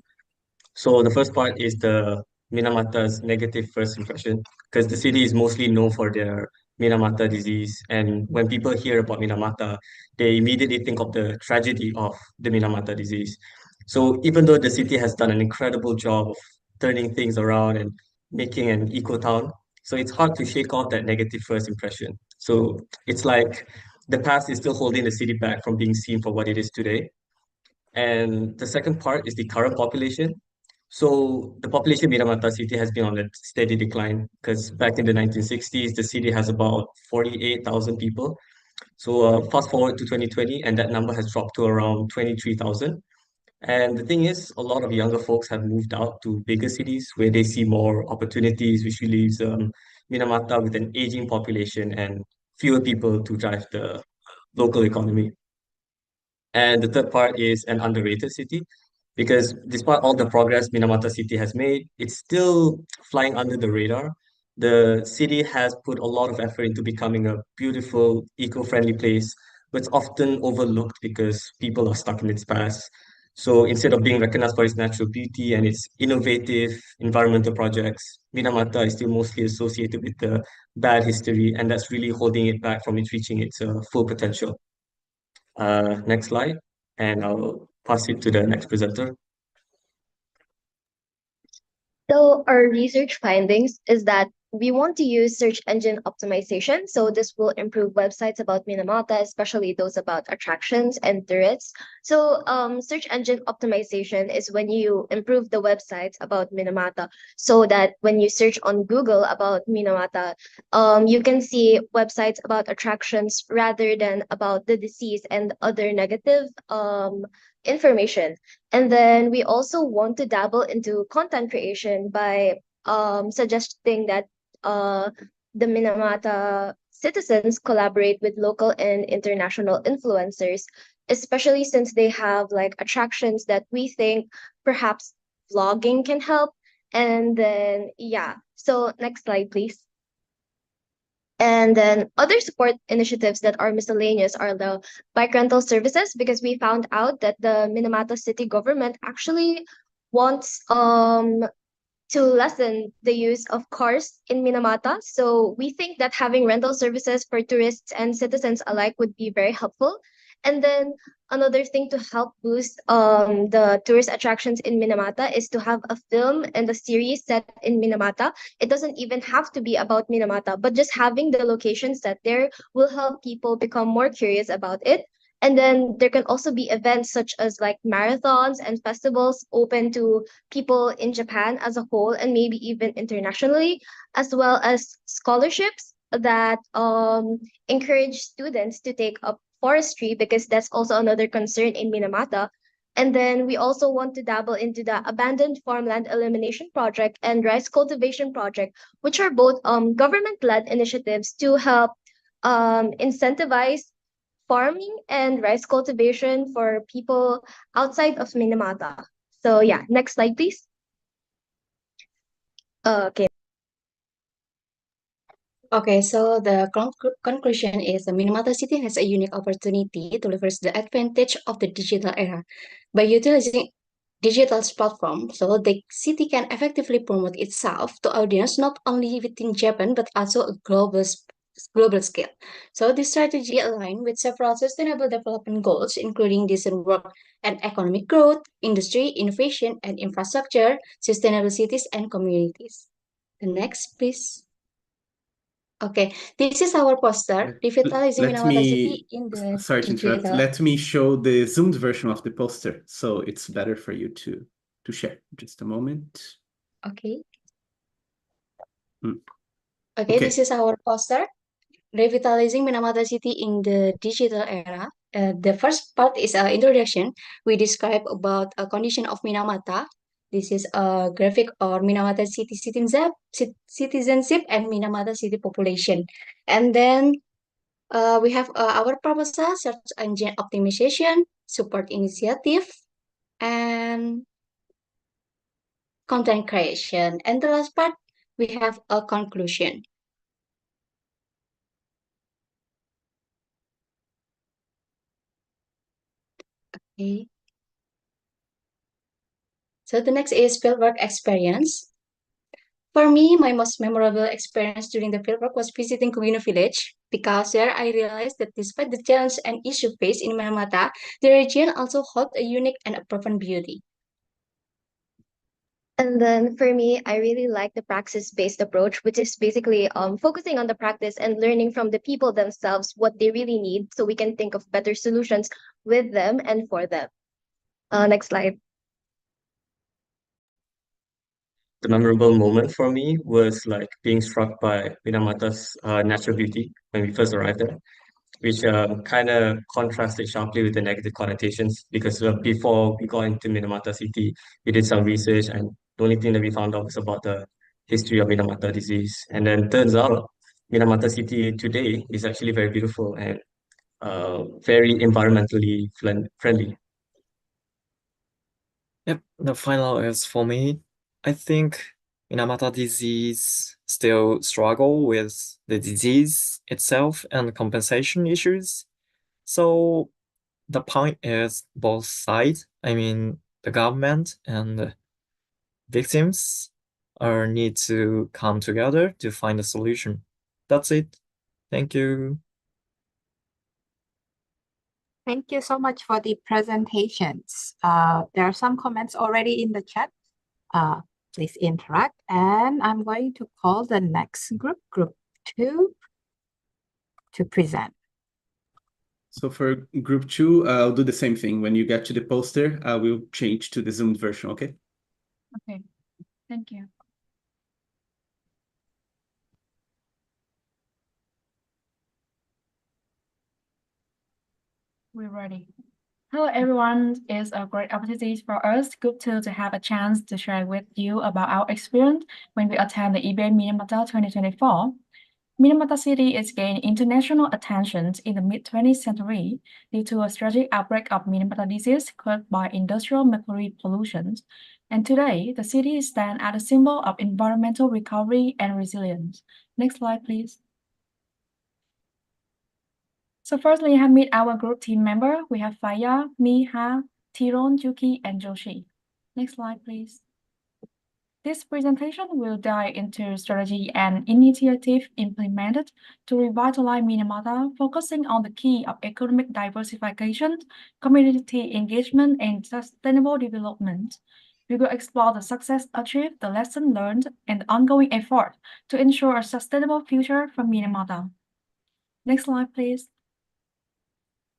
So the first part is the Minamata's negative first impression, because the city is mostly known for their Minamata disease. And when people hear about Minamata, they immediately think of the tragedy of the Minamata disease. So even though the city has done an incredible job of turning things around and making an eco town, so it's hard to shake off that negative first impression. So it's like the past is still holding the city back from being seen for what it is today. And the second part is the current population. So the population in Minamata city has been on a steady decline because back in the 1960s, the city has about 48,000 people. So fast forward to 2020, and that number has dropped to around 23,000. And the thing is, a lot of younger folks have moved out to bigger cities where they see more opportunities, which leaves Minamata with an aging population and fewer people to drive the local economy. And the third part is an underrated city because despite all the progress Minamata City has made, it's still flying under the radar. The city has put a lot of effort into becoming a beautiful, eco-friendly place, but it's often overlooked because people are stuck in its past. So instead of being recognized for its natural beauty and its innovative environmental projects, Minamata is still mostly associated with the bad history, and that's really holding it back from it reaching its full potential. Next slide, and I'll pass it to the next presenter. So our research findings is that we want to use search engine optimization. So this will improve websites about Minamata, especially those about attractions and tourists. So search engine optimization is when you improve the websites about Minamata so that when you search on Google about Minamata, you can see websites about attractions rather than about the disease and other negative information. And then we also want to dabble into content creation by suggesting that uh, the Minamata citizens collaborate with local and international influencers, especially since they have like attractions that we think perhaps vlogging can help. And then, yeah, so next slide, please. And then other support initiatives that are miscellaneous are the bike rental services, because we found out that the Minamata city government actually wants to lessen the use of cars in Minamata. So we think that having rental services for tourists and citizens alike would be very helpful. And then another thing to help boost the tourist attractions in Minamata is to have a film and a series set in Minamata. It doesn't even have to be about Minamata, but just having the location set there will help people become more curious about it. And then there can also be events such as like marathons and festivals open to people in Japan as a whole and maybe even internationally, as well as scholarships that encourage students to take up forestry, because that's also another concern in Minamata. And then we also want to dabble into the abandoned farmland elimination project and rice cultivation project, which are both government-led initiatives to help incentivize farming and rice cultivation for people outside of Minamata. So yeah, next slide, please. Okay. Okay, so the conclusion is the Minamata City has a unique opportunity to leverage the advantage of the digital era. By utilizing digital platform, so the city can effectively promote itself to audience not only within Japan but also a global scale. So this strategy aligns with several sustainable development goals, including decent work and economic growth, industry, innovation, and infrastructure, sustainable cities, and communities. The next, please. Okay, this is our poster, revitalizing Let Minamata City me, in the sorry to interrupt. digital. Let me show the zoomed version of the poster, so it's better for you to share. Just a moment. Okay. Mm. Okay, this is our poster, revitalizing Minamata City in the digital era. The first part is an introduction. We describe about a condition of Minamata. This is a graphic or Minamata City citizenship and Minamata City population. And then we have our proposal, search engine optimization, support initiative, and content creation. And the last part, we have a conclusion. Okay. So the next is fieldwork experience. For me, my most memorable experience during the fieldwork was visiting Kubino village because there I realized that despite the challenge and issue faced in Minamata, the region also holds a unique and a profound beauty. And then for me, I really like the praxis-based approach, which is basically focusing on the practice and learning from the people themselves what they really need so we can think of better solutions with them and for them. Next slide. The memorable moment for me was like being struck by Minamata's natural beauty when we first arrived there, which kind of contrasted sharply with the negative connotations because before we got into Minamata city, we did some research and the only thing that we found out was about the history of Minamata disease. And then turns out Minamata city today is actually very beautiful and very environmentally friendly. Yep, the final is for me. I think Minamata disease still struggle with the disease itself and compensation issues. So the point is both sides, I mean the government and victims are need to come together to find a solution. That's it. Thank you. Thank you so much for the presentations. There are some comments already in the chat. Please interact. And I'm going to call the next group, group 2, to present. So for group 2, I'll do the same thing. When you get to the poster, I will change to the zoomed version, okay? Okay, thank you. We're ready. Hello, everyone. It's a great opportunity for us, Group 2, to have a chance to share with you about our experience when we attend the EBA Minamata 2024. Minamata City is gaining international attention in the mid-20th century due to a tragic outbreak of Minamata disease caused by industrial mercury pollution. And today, the city stands as a symbol of environmental recovery and resilience. Next slide, please. So firstly, I have met our group team member. We have Faya, Miha, Tiron, Yuki, and Joshi. Next slide, please. This presentation will dive into strategy and initiative implemented to revitalize Minamata, focusing on the key of economic diversification, community engagement, and sustainable development. We will explore the success achieved, the lesson learned, and the ongoing effort to ensure a sustainable future for Minamata. Next slide, please.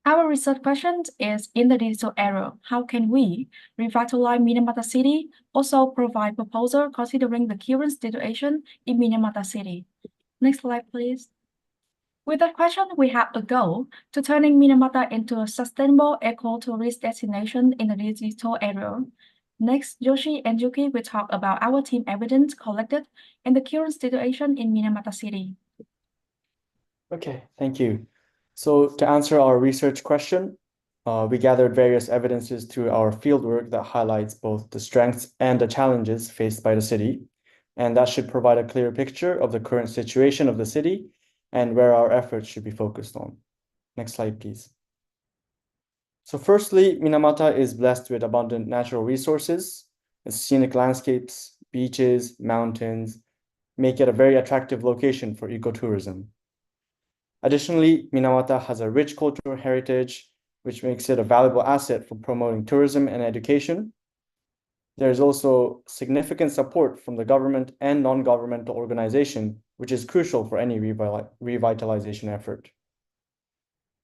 Our research question is, in the digital era, how can we revitalize Minamata City, also provide proposal considering the current situation in Minamata City? Next slide, please. With that question, we have a goal to turning Minamata into a sustainable eco-tourist destination in the digital era. Next, Yoshi and Yuki will talk about our team evidence collected and the current situation in Minamata City. Okay, thank you. So to answer our research question, we gathered various evidences through our fieldwork that highlights both the strengths and the challenges faced by the city. And that should provide a clear picture of the current situation of the city and where our efforts should be focused on. Next slide, please. So firstly, Minamata is blessed with abundant natural resources. Its scenic landscapes, beaches, mountains make it a very attractive location for ecotourism. Additionally, Minamata has a rich cultural heritage, which makes it a valuable asset for promoting tourism and education. There is also significant support from the government and non-governmental organization, which is crucial for any revitalization effort.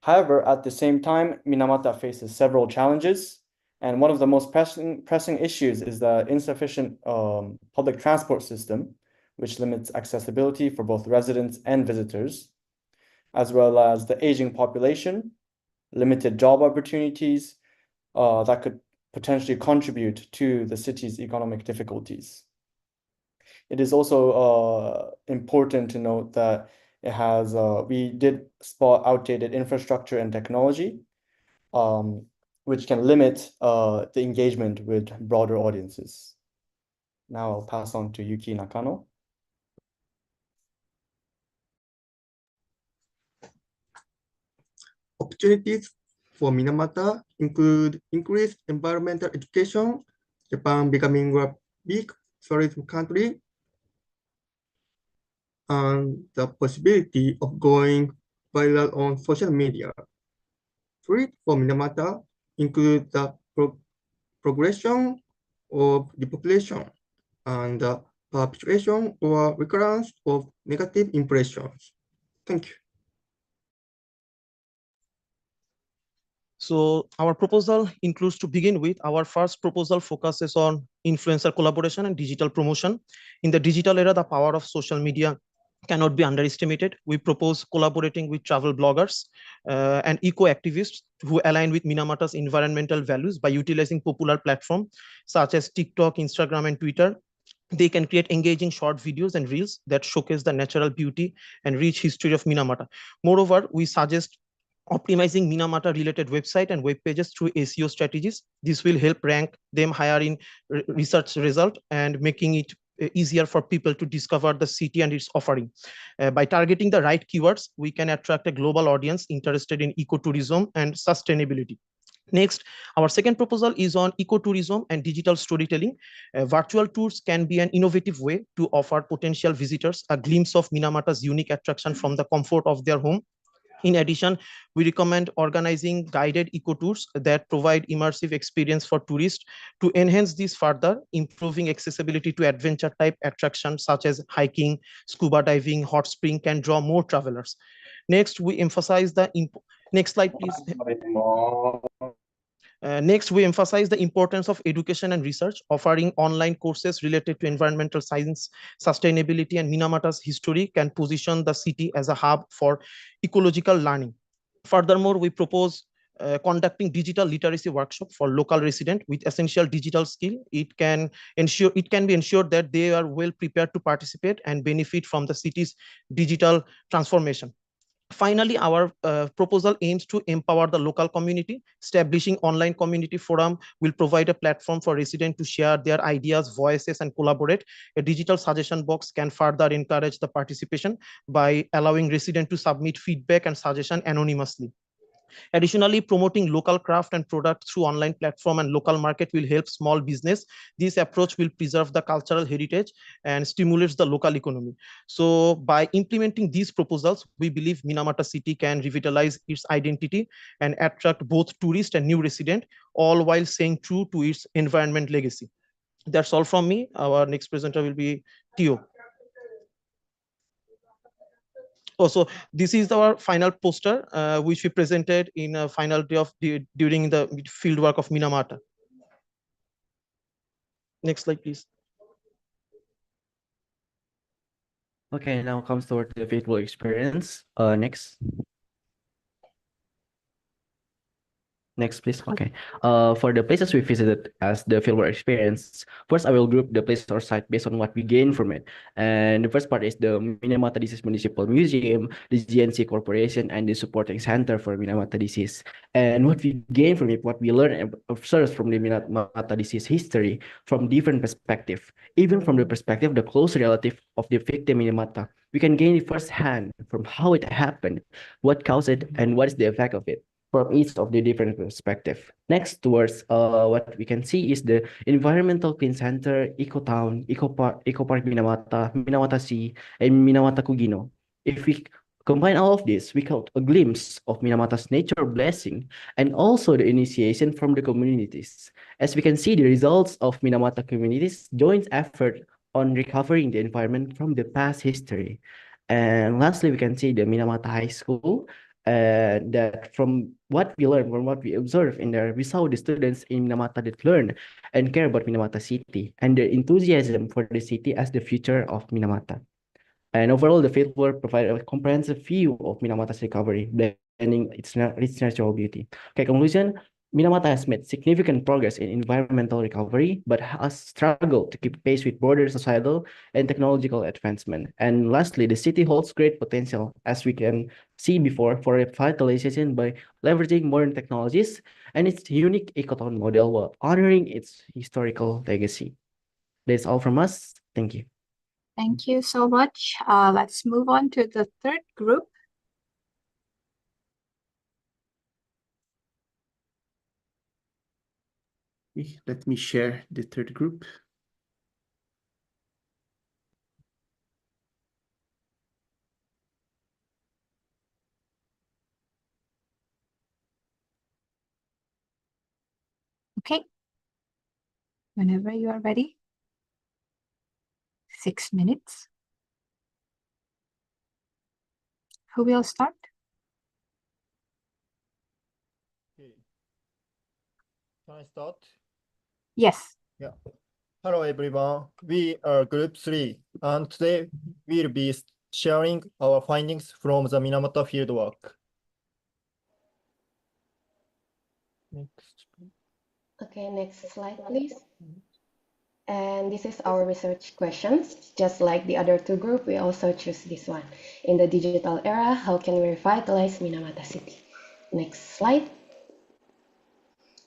However, at the same time, Minamata faces several challenges, and one of the most pressing issues is the insufficient public transport system, which limits accessibility for both residents and visitors, as well as the aging population, limited job opportunities that could potentially contribute to the city's economic difficulties. It is also important to note that it has, we did spot outdated infrastructure and technology, which can limit the engagement with broader audiences. Now I'll pass on to Yuki Nakano. Opportunities for Minamata include increased environmental education, Japan becoming a big tourism country, and the possibility of going viral on social media. Threat for Minamata include the progression of depopulation and the perpetuation or recurrence of negative impressions. Thank you. So our proposal includes, to begin with, our first proposal focuses on influencer collaboration and digital promotion. In the digital era, the power of social media cannot be underestimated. We propose collaborating with travel bloggers and eco-activists who align with Minamata's environmental values by utilizing popular platforms such as TikTok, Instagram, and Twitter. They can create engaging short videos and reels that showcase the natural beauty and rich history of Minamata. Moreover, we suggest optimizing Minamata related website and web pages through SEO strategies. This will help rank them higher in research result and making it easier for people to discover the city and its offering. By targeting the right keywords, we can attract a global audience interested in ecotourism and sustainability. Next, our second proposal is on ecotourism and digital storytelling. Virtual tours can be an innovative way to offer potential visitors a glimpse of Minamata's unique attraction from the comfort of their home. In addition, we recommend organizing guided eco tours that provide immersive experience for tourists. To enhance this further, improving accessibility to adventure type attractions such as hiking, scuba diving, hot spring can draw more travelers. Next, we emphasize the next slide, please. Next, we emphasize the importance of education and research, offering online courses related to environmental science, sustainability, and Minamata's history can position the city as a hub for ecological learning. Furthermore, we propose conducting digital literacy workshop for local residents with essential digital skill. It can be ensured that they are well prepared to participate and benefit from the city's digital transformation. Finally, our proposal aims to empower the local community. Establishing online community forum will provide a platform for residents to share their ideas, voices, and collaborate. A digital suggestion box can further encourage the participation by allowing residents to submit feedback and suggestion anonymously. Additionally, promoting local craft and products through online platform and local market will help small business. This approach will preserve the cultural heritage and stimulates the local economy. So by implementing these proposals, we believe Minamata city can revitalize its identity and attract both tourists and new residents, all while staying true to its environment legacy. That's all from me. Our next presenter will be Tio. Also, this is our final poster, which we presented in a final day of during the field work of Minamata. Next slide, please. Okay, now comes toward the fieldwork experience. Next. Next, please. Okay. For the places we visited as the fieldwork experience, first I will group the place or site based on what we gain from it. And the first part is the Minamata Disease Municipal Museum, the GNC Corporation, and the supporting center for Minamata Disease. And what we gain from it, what we learn and observe from the Minamata Disease history from different perspective, even from the perspective, the close relative of the victim Minamata, we can gain it firsthand from how it happened, what caused it, and what is the effect of it from each of the different perspective. Next towards what we can see is the environmental clean center, eco town, eco park Minamata, Minamata Sea, and Minamata Kugino. If we combine all of this, we get a glimpse of Minamata's nature blessing and also the initiation from the communities. As we can see, the results of Minamata communities joint effort on recovering the environment from the past history. And lastly, we can see the Minamata High School, that from what we learned, from what we observed in there, we saw the students in Minamata that learn and care about Minamata city and their enthusiasm for the city as the future of Minamata. And overall, the fieldwork provided a comprehensive view of Minamata's recovery, blending its natural beauty. Okay, conclusion. Minamata has made significant progress in environmental recovery, but has struggled to keep pace with broader societal and technological advancement. And lastly, the city holds great potential, as we can see before, for revitalization by leveraging modern technologies and its unique ecotown model while honoring its historical legacy. That's all from us. Thank you. Thank you so much. Let's move on to the third group. Okay, let me share the third group. Okay. Whenever you are ready. 6 minutes. Who will start? Okay. Can I start? Yes. Yeah. Hello, everyone. We are Group 3, and today we'll be sharing our findings from the Minamata Fieldwork. Next. Okay, next slide, please. And this is our research questions. Just like the other two groups, we also choose this one. In the digital era, how can we revitalize Minamata City? Next slide.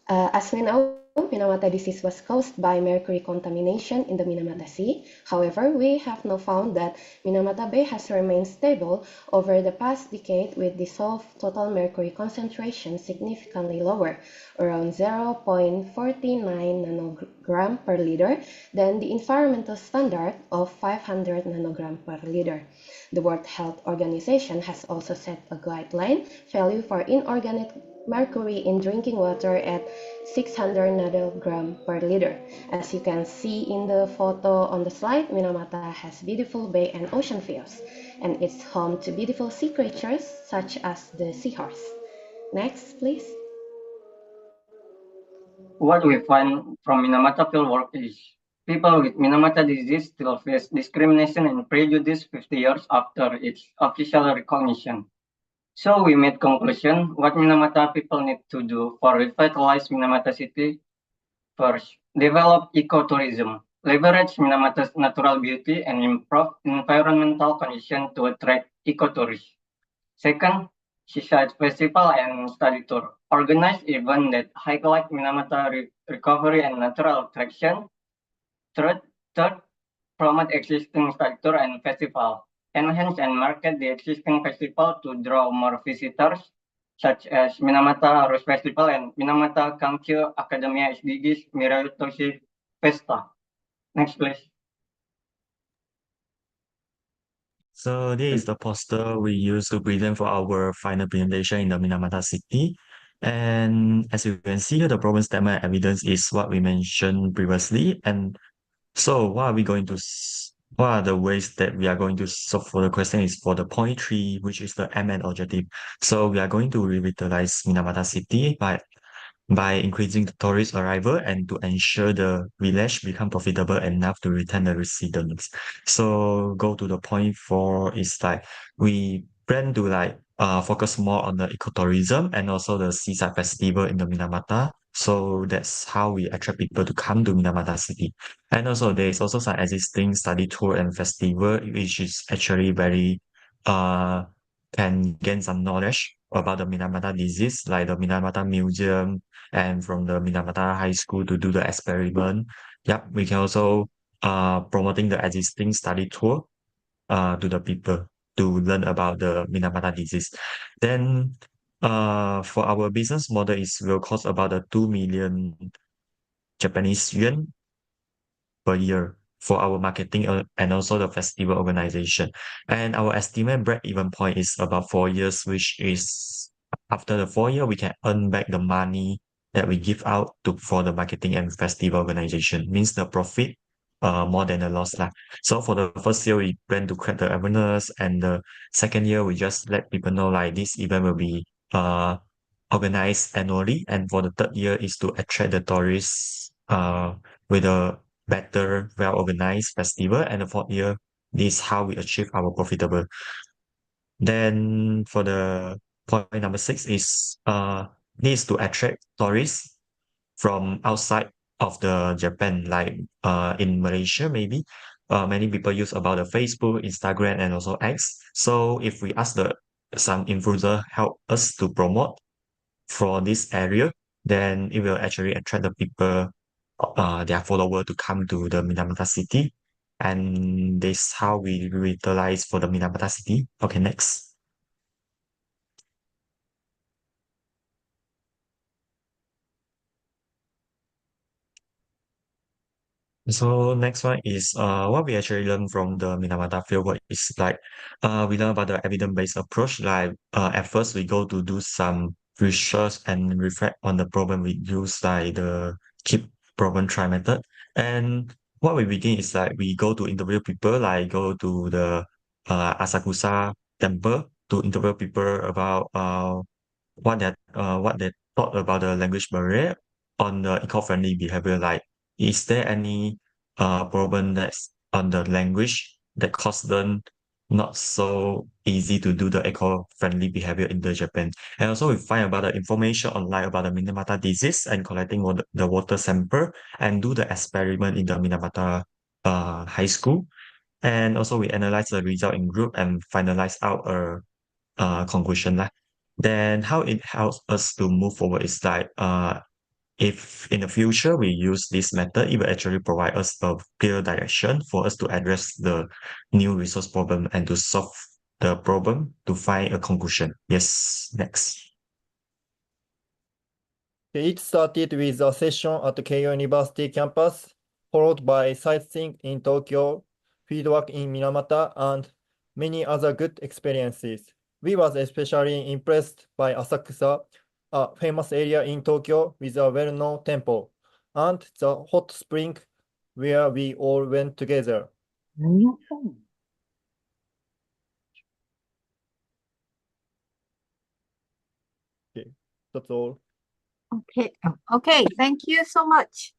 As we know, Minamata disease was caused by mercury contamination in the Minamata Sea. However, we have now found that Minamata Bay has remained stable over the past decade with dissolved total mercury concentration significantly lower, around 0.49 nanogram per liter, than the environmental standard of 500 nanogram per liter. The World Health Organization has also set a guideline value for inorganic mercury in drinking water at 600 nanogram per liter. As you can see in the photo on the slide, Minamata has beautiful bay and ocean views, and it's home to beautiful sea creatures such as the seahorse. Next, please. What we find from Minamata Fieldwork is people with Minamata disease still face discrimination and prejudice 50 years after its official recognition. So we made conclusion what Minamata people need to do for revitalize Minamata city. First, develop ecotourism, leverage Minamata's natural beauty and improve environmental conditions to attract ecotourists. Second, seaside festival and study tour. Organize events that highlight Minamata recovery and natural attraction. Third, promote existing study tour and festival. Enhance and market the existing festival to draw more visitors, such as Minamata Rose Festival and Minamata Kankyo Academia SDGs Mirayutoshi Festa. Next, please. So this is the poster we use to present for our final presentation in the Minamata city. And as you can see here, the problem statement evidence is what we mentioned previously. And so what are the ways that we are going to solve for the question is for the point 3, which is the MN objective. So we are going to revitalize Minamata city by increasing the tourist arrival and to ensure the village become profitable enough to retain the residents. So go to the point 4 is like we plan to focus more on the ecotourism and also the seaside festival in the Minamata. So that's how we attract people to come to Minamata city. And also there is also some existing study tour and festival which is actually very can gain some knowledge about the Minamata disease, like the Minamata Museum and from the Minamata High School to do the experiment. Yep, we can also promoting the existing study tour to the people to learn about the Minamata disease. Then for our business model is will cost about 2 million Japanese yuan per year for our marketing and also the festival organization. And our estimate break-even point is about 4 years, which is after the 4 year, we can earn back the money that we give out for the marketing and festival organization. Means the profit more than the loss lah. So for the first year, we plan to create the awareness, and the second year, we just let people know like this event will be organized annually. And for the third year is to attract the tourists with a better, well-organized festival. And the fourth year, this is how we achieve our profitable. Then for the point number 6 is this to attract tourists from outside of the Japan, like in Malaysia maybe. Many people use about the Facebook, Instagram, and also X. So if we ask some influencer help us to promote for this area, then it will actually attract the people, their follower to come to the Minamata city. And this how we revitalize for the Minamata city. Okay, next. So next one is what we actually learned from the Minamata fieldwork is like we learn about the evidence-based approach. Like at first we go to do some research and reflect on the problem we use like the keep problem try method. And what we begin is like we go to interview people, like go to the Asakusa temple to interview people about what they thought about the language barrier on the eco-friendly behavior. Like, is there any problem that's on the language that cause them not so easy to do the eco-friendly behavior in the Japan? And also we find about the information online about the Minamata disease and collecting the water sample and do the experiment in the Minamata high school. And also we analyze the result in group and finalize out a conclusion lah. Then how it helps us to move forward is like if in the future we use this method, it will actually provide us a clear direction for us to address the new resource problem and to solve the problem to find a conclusion. Yes, next. It started with a session at Keio University campus, followed by sightseeing in Tokyo, fieldwork in Minamata, and many other good experiences. We was especially impressed by Asakusa, a famous area in Tokyo with a well-known temple, and the hot spring where we all went together. Okay, that's all. Okay. Okay. Thank you so much.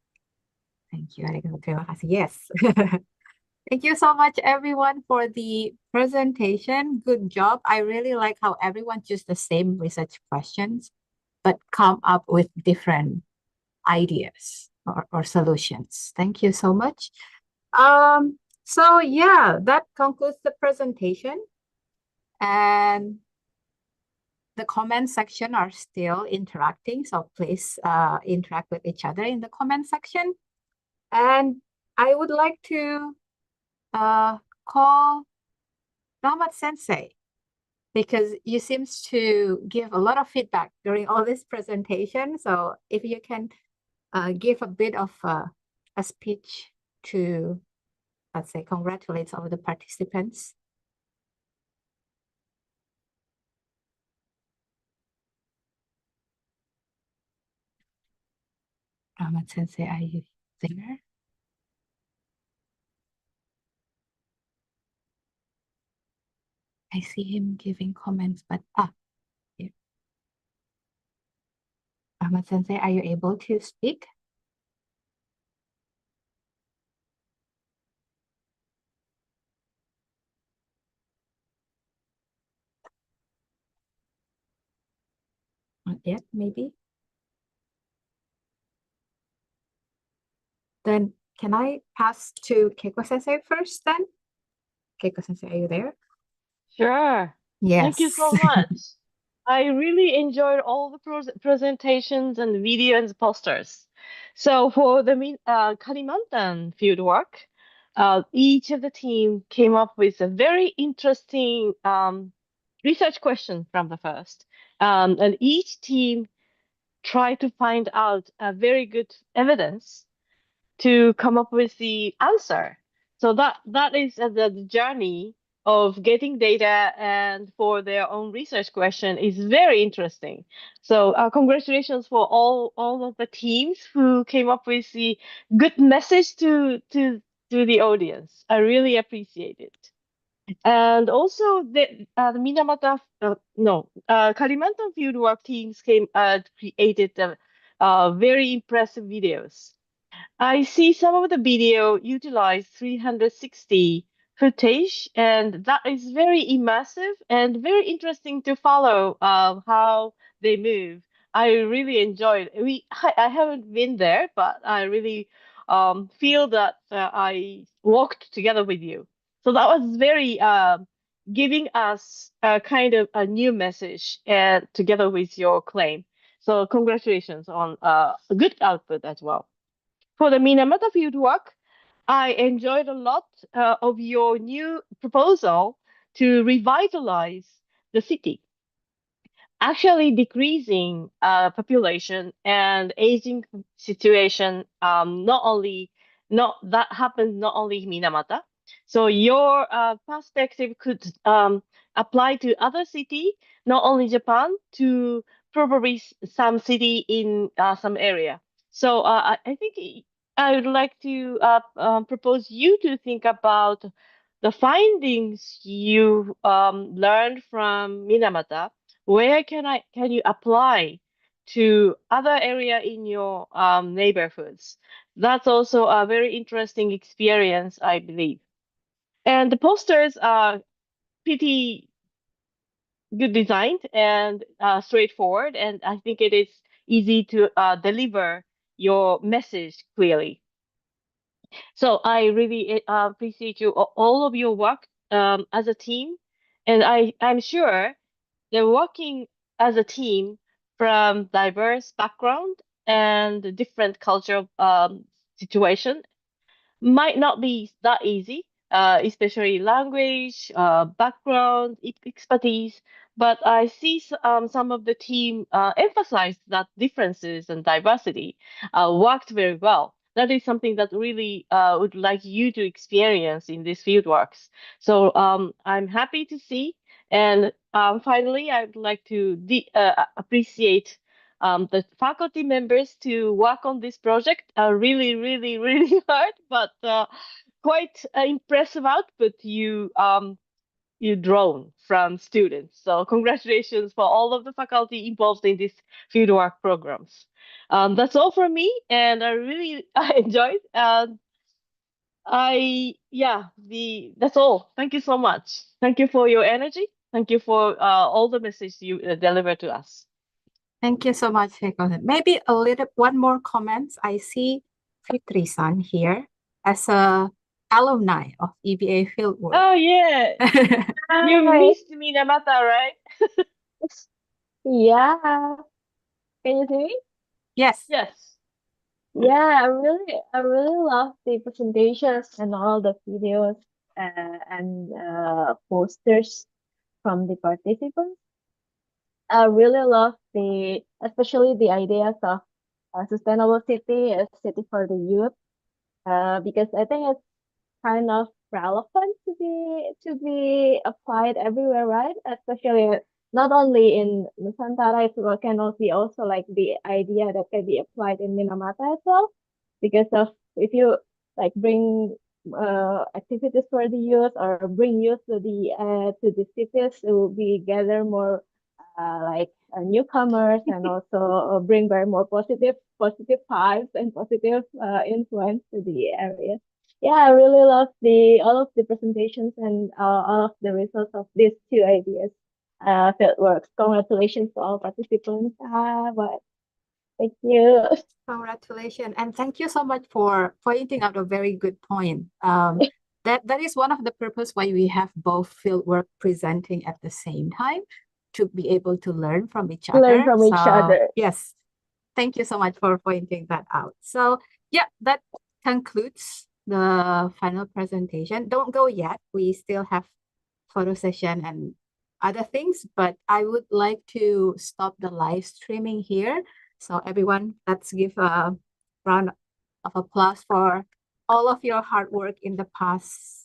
Thank you. Terima kasih. Yes. Thank you so much, everyone, for the presentation. Good job. I really like how everyone used the same research questions, but come up with different ideas or solutions. Thank you so much. So yeah, that concludes the presentation. And the comment section are still interacting, so please interact with each other in the comment section. And I would like to call Ramat Sensei, because you seems to give a lot of feedback during all this presentation. So if you can give a bit of a speech to, let's say, congratulate all of the participants. Ramat Sensei, are you there? I see him giving comments, but here. Ramat Sensei, are you able to speak? Not yet, maybe. Then can I pass to Keiko Sensei first then? Keiko Sensei, are you there? Sure. Thank you so Yes. much. I really enjoyed all the presentations and video and posters. So for the Kalimantan fieldwork, each of the team came up with a very interesting research question from the first. And each team tried to find out a very good evidence to come up with the answer. So that is the journey of getting data and for their own research question is very interesting. So congratulations for all of the teams who came up with the good message to the audience. I really appreciate it. And also the Minamata, Kalimantan fieldwork teams created very impressive videos. I see some of the video utilize 360 footage, and that is very immersive and very interesting to follow how they move. I really enjoyed. I haven't been there, but I really feel that I walked together with you. So that was very giving us a kind of a new message and together with your claim. So congratulations on a good output as well. For the Minamata fieldwork, I enjoyed a lot of your new proposal to revitalize the city. Actually decreasing population and aging situation not only that happens not only in Minamata. So your perspective could apply to other city, not only Japan, to probably some city in some area. So I think I would like to propose you to think about the findings you learned from Minamata. Where can you apply to other area in your neighborhoods? That's also a very interesting experience, I believe. And the posters are pretty good designed and straightforward, and I think it is easy to deliver your message clearly. So I really appreciate all of your work as a team, and I'm sure they're working as a team from diverse background and different cultural situation might not be that easy, especially language, background, expertise. But I see some of the team emphasized that differences and diversity worked very well. That is something that really would like you to experience in these fieldworks. So I'm happy to see. And finally, I'd like to appreciate the faculty members to work on this project are really, really, really hard, but quite impressive output you drawn from students. So congratulations for all of the faculty involved in this fieldwork programs. That's all from me, and I really enjoyed. That's all. Thank you so much. Thank you for your energy. Thank you for all the message you deliver to us. Thank you so much, Heiko. Maybe one more comment. I see Fitri-san here as a alumni of EBA Fieldwork. Oh yeah, you missed Minamata, right? Yeah. Can you see me? Yes. Yes. Yeah, I really love the presentations and all the videos and posters from the participants. I really love especially the ideas of a sustainable city, a city for the youth, because I think it's kind of relevant to be applied everywhere, right? Especially not only in Nusantara, it can also be also like the idea that can be applied in Minamata as well, because of if you like bring activities for the youth or bring youth to the cities to be gather more like newcomers and also bring very more positive vibes and positive influence to the area. Yeah, I really love the all of the presentations and all of the results of these two ideas. Field works. Congratulations to all participants. But thank you. Congratulations, and thank you so much for pointing out a very good point. That is one of the purpose why we have both fieldwork presenting at the same time, to be able to learn from each other. Learn from each other. Yes, thank you so much for pointing that out. So yeah, that concludes the final presentation. Don't go yet. We still have photo session and other things, but I would like to stop the live streaming here. So everyone, let's give a round of applause for all of your hard work in the past